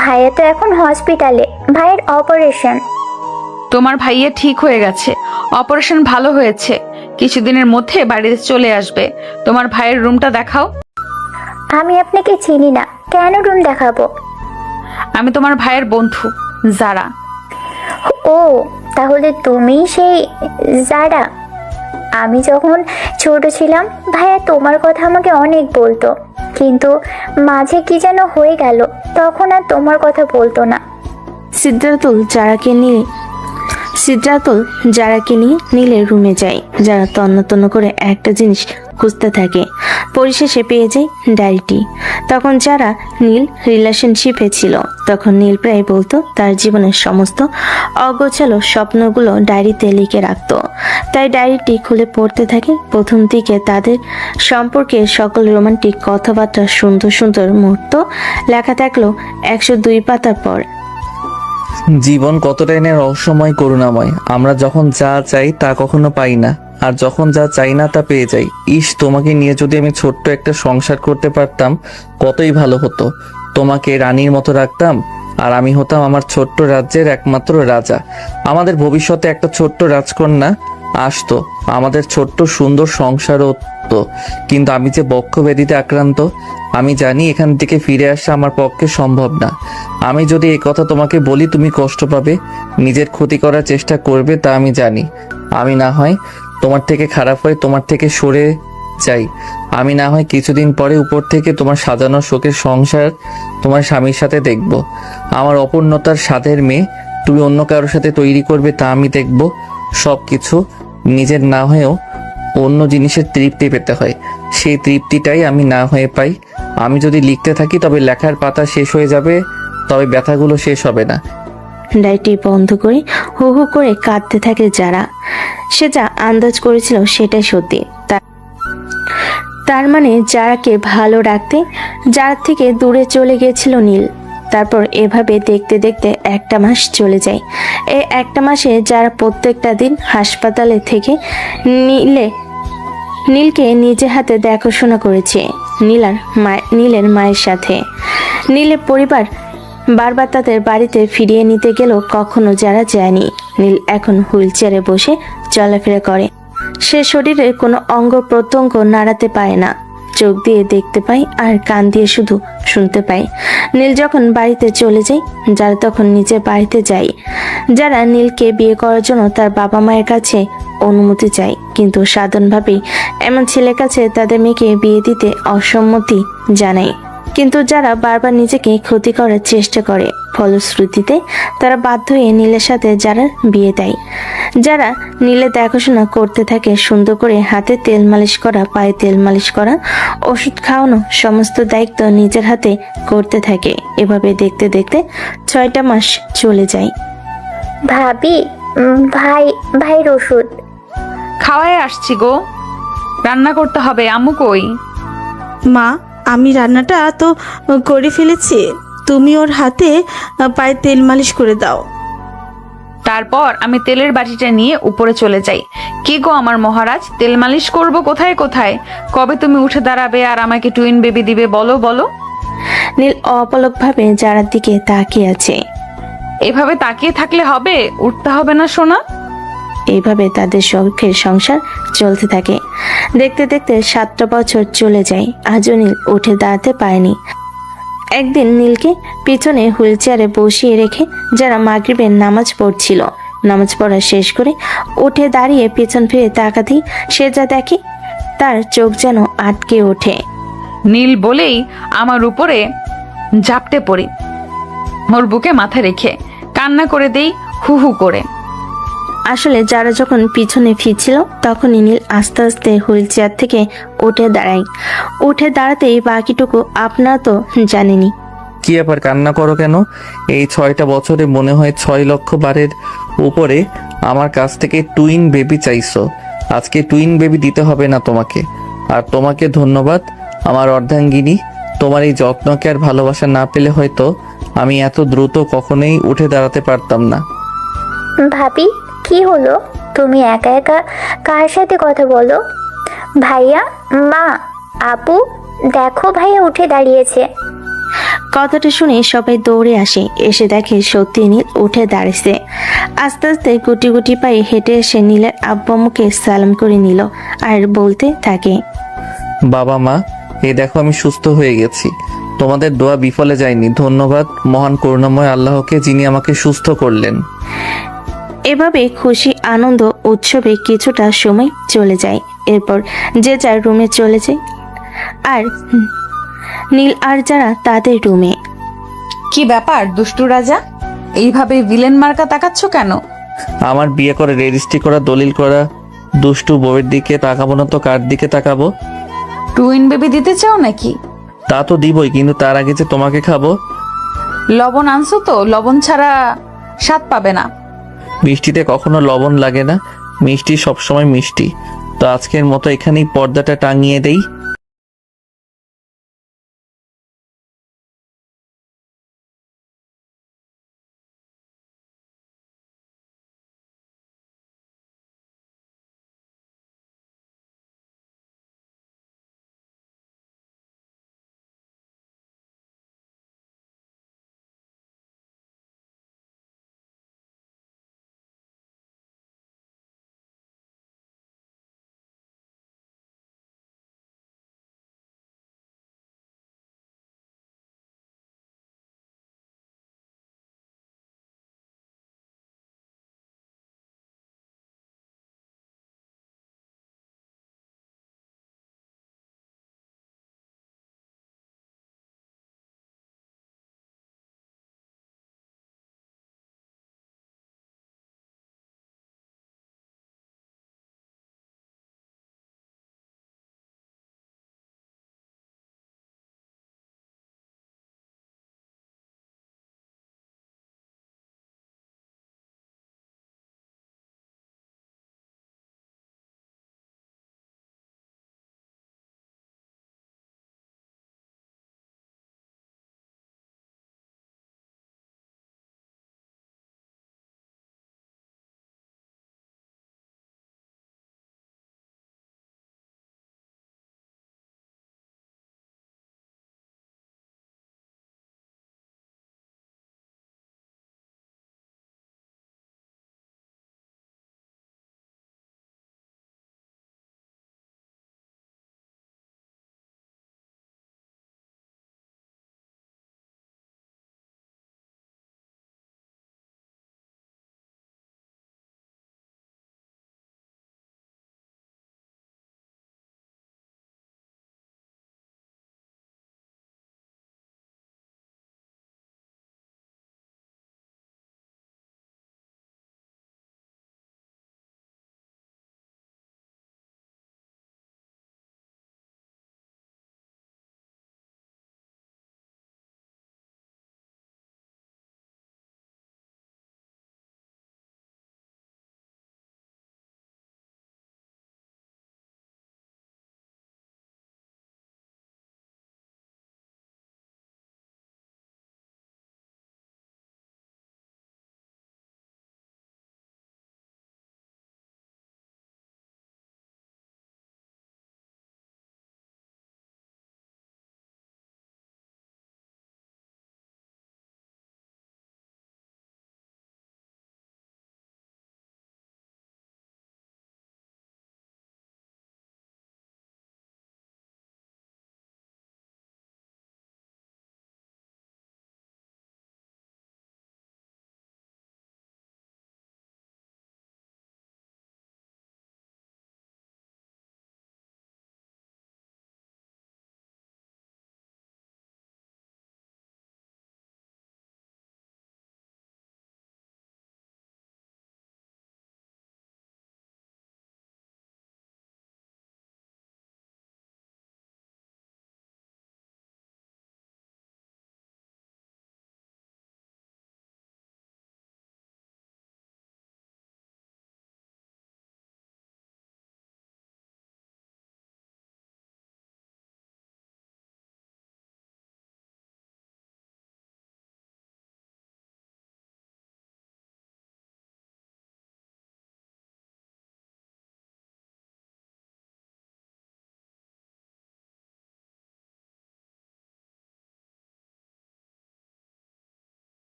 Speaker 12: ভাইয়া তো এখন হসপিটালে, ভাইয়ের অপারেশন।
Speaker 2: তোমার ভাইয়া ঠিক হয়ে গেছে, অপারেশন ভালো হয়েছে। কিছুদিনের মধ্যে বাড়িতে চলে আসবে। তোমার ভাইয়ের রুমটা দেখাও।
Speaker 12: আমি আপনাকে চিনি না, কেন রুম দেখাবো?
Speaker 2: আমি তোমার ভাইয়ের বন্ধু যারা।
Speaker 12: ও, তাহলে তুমি সেই যারা? আমি যখন ছোট ছিলাম ভাইয়া তোমার কথা আমাকে অনেক বলতো, কিন্তু মাঝে কি যেন হয়ে গেল, তখন আর তোমার কথা বলতো না।
Speaker 3: সিদ্রাতুল যারাকে নিয়ে নীলের রুমে যায়। যারা তন্ন তন্ন করে একটা জিনিস খুঁজতে থাকে। পরিশেষে পেয়ে যায় ডায়েরিটি। তখন যারা নীল রিলেশনশিপে ছিল, তখন নীল প্রায় বলতো তার জীবনের সমস্ত অগোছালো স্বপ্নগুলো ডায়েরিতে লিখে রাখতো। তাই ডায়েরিটি খুলে পড়তে থাকে। প্রথম দিকে তাদের সম্পর্কে সকল রোমান্টিক কথাবার্তা, সুন্দর সুন্দর মুহূর্ত লেখা থাকলো 102 পাতার পর।
Speaker 1: জীবন কতটাই না রহস্যময়, করুণাময়। আমরা যখন যা চাই তা কখনো পাই না, আর যখন যা চাই না তা পেয়ে যাই। ইস, তোমাকে নিয়ে যদি আমি ছোট্ট একটা সংসার করতে পারতাম কতই ভালো হতো। তোমাকে রানীর মতো রাখতাম, আর আমি হতাম আমার ছোট্ট রাজ্যের একমাত্র রাজা। আমাদের ভবিষ্যতে একটা ছোট্ট রাজকন্যা আসতো, আমাদের ছোট্ট সুন্দর সংসার হতো। কিন্তু আমি যে বক্ষব্যাধিতে আক্রান্ত, আমি জানি এখান থেকে ফিরে আসা আমার পক্ষে সম্ভব না। আমি যদি এই কথা তোমাকে বলি তুমি কষ্ট পাবে, নিজের ক্ষতি করার চেষ্টা করবে, তা আমি জানি। আমি না হয় তোমার থেকে খারাপ হয়ে তোমার থেকে সরে যাই। আমি না হয় কিছুদিন পরে উপর থেকে তোমার সাজানো শোকের সংসার তোমার স্বামীর সাথে দেখব। আমার অপূর্ণতার স্বাদের মেয়ে তুমি অন্য কারোর সাথে তৈরি করবে, তা আমি দেখব। সব কিছু নিজের না হয়েও অন্য জিনিসের তৃপ্তি পেতে হয়, সেই তৃপ্তিটাই আমি না হয়ে পাই। আমি যদি লিখতে থাকি তবে লেখার পাতা শেষ হয়ে যাবে, তবে ব্যথাগুলো শেষ হবে না।
Speaker 3: ডায়েরি বন্ধ করে হু হু করে কাঁদতে থাকে যারা। সে যা আন্দাজ করেছিল সেটাই সত্যি। তার মানে যারাকে ভালো রাখতে যার থেকে দূরে চলে গিয়েছিল নীল। তারপর এভাবে দেখতে দেখতে একটা মাস চলে যায়। এই একটা মাসে যারা প্রত্যেকটা দিন হাসপাতালে থেকে নীলকে নিজে হাতে দেখাশোনা করেছে নীলের মায়ের সাথে। নীলের পরিবার বারবার তাদের বাড়িতে ফিরিয়ে নিতে গেলেও কখনো যারা যায়নি। নীল এখন হুইল চেয়ারে বসে চলাফেরা করে। সে শরীরের কোনো অঙ্গ প্রত্যঙ্গ নাড়াতে পায় না, চোখ দিয়ে দেখতে পায় আর কান দিয়ে শুধু শুনতে পায়। নীল যখন বাড়িতে চলে যায়, যারা তখন নিজের বাড়িতে যায়। যারা নীলকে বিয়ে করার জন্য তার বাবা মায়ের কাছে অনুমতি চায়, কিন্তু সাধারণভাবেই এমন ছেলের কাছে তাদের মেয়েকে বিয়ে দিতে অসম্মতি জানায়। কিন্তু যারা বারবার নিজেকে ক্ষতি করার চেষ্টা করে, ফলশ্রুতিতে তারা বাধ্য হয়ে নীলের সাথে যারা বিয়ে দেয়। যারা নীলের দেখাশোনা করতে থাকে, সুন্দর করে হাতে তেল মালিশ করা, পায়ে তেল মালিশ করা, ওষুধ খাওয়ানো, সমস্ত দায়িত্ব নিজের হাতে করতে থাকে। এভাবে দেখতে দেখতে 6টা মাস চলে যায়।
Speaker 12: ভাবি, ভাইয়ের ওষুধ
Speaker 2: খাওয়ায় আসছি গো, রান্না করতে হবে। আম্মু কই?
Speaker 11: মা, আমি রান্নাটা তো করে ফেলেছি, তুমি ওর হাতে পায়ে তেল মালিশ করে দাও।
Speaker 2: তারপর আমি তেলের বাটিটা নিয়ে উপরে চলে যাই। কি গো আমার মহারাজ, তেল মালিশ করব কোথায় কোথায়? কবে তুমি উঠে দাঁড়াবে আর আমাকে টুইন বেবি দিবে বলো বলো?
Speaker 3: নীল অপলকভাবে যারার দিকে তাকিয়ে আছে।
Speaker 2: এভাবে তাকিয়ে থাকলে হবে? উঠতে হবে না সোনা?
Speaker 3: এইভাবে তাদের শখের সংসার চলতে থাকে। দেখতে দেখতে 7টা বছর চলে যায়। আজও নীল উঠে দাঁড়াতে পারেনি। একদিন নীলকে পিছনে হুইল চেয়ারে বসিয়ে রেখে যারা মাগরিবের নামাজ পড়ছিল, নামাজ পড়া শেষ করে উঠে দাঁড়িয়ে পিছন ফিরে তাকাতেই সে যা দেখে তার চোখ যেন আটকে ওঠে।
Speaker 2: নীল বলেই আমার উপরে ঝাপটে পড়ি, ওর বুকে মাথা রেখে কান্না করে দেই হু হু করে।
Speaker 3: আসলে যারা যখন পিছনে ফিরছিল তখনই নীল আস্তে আস্তে হুইল চেয়ার থেকে উঠে দাঁড়ায়। উঠে দাঁড়াতেই বাকিটুকু আপনারা তো জানেনি।
Speaker 1: কি ব্যাপার, কান্না করো কেন? এই 6টা বছরে মনে হয় 6 লক্ষ বারের উপরে আমার কাছ থেকে টুইন বেবি চাইছো। আজকে টুইন বেবি দিতে হবে না তোমাকে। আর তোমাকে ধন্যবাদ আমার অর্ধাঙ্গিনী। তোমার এই যত্নকে আর ভালোবাসা না পেলে হয়তো আমি এত দ্রুত কখনোই উঠে দাঁড়াতে পারতাম না।
Speaker 12: ভাবি, কি হলো? তুমি একা একা কার সাথে কথা বলো? ভাইয়া, মা, আপু, দেখো ভাইয়া উঠে দাঁড়িয়েছে।
Speaker 3: কথাটা শুনে সবাই দৌড়ে আসে। এসে দেখে সত্যি নীল উঠে দাঁড়িয়েছে। আস্তে আস্তে গুটি গুটি পায়ে হেঁটে এসে নীলের আব্বু আম্মুকে সালাম করে নিল আর বলতে থাকে,
Speaker 1: বাবা মা, এই দেখো আমি সুস্থ হয়ে গেছি। তোমাদের দোয়া বিফলে যায়নি। ধন্যবাদ মহান করুণাময় আল্লাহকে, যিনি আমাকে সুস্থ করলেন।
Speaker 3: এভাবে খুশি আনন্দ উৎসবে কিছুটা সময় চলে যায়। এরপর যে যার রুমে চলে যায় আর নীল আর যারা তাদের রুমে।
Speaker 2: কি ব্যাপার দুষ্টু রাজা, এইভাবে ভিলেন মার্কা তাকাচ্ছ কেন?
Speaker 1: আমার বিয়ে করে রেজিস্ট্রি করা দলিল করা দুষ্টু বউয়ের দিকে তাকাবো না তো কার দিকে তাকাবো?
Speaker 2: টুইন বেবি দিতে চাও নাকি?
Speaker 1: তা তো দিবই, কিন্তু তার আগে যে তোমাকে খাবো।
Speaker 2: লবণ আনছো তো? লবণ ছাড়া স্বাদ পাবে না।
Speaker 1: মিষ্টিতে কখনো লবণ লাগে না, মিষ্টি সবসময় মিষ্টি। তো আজকের মতো এখানেই পর্দাটা টাঙিয়ে দেই।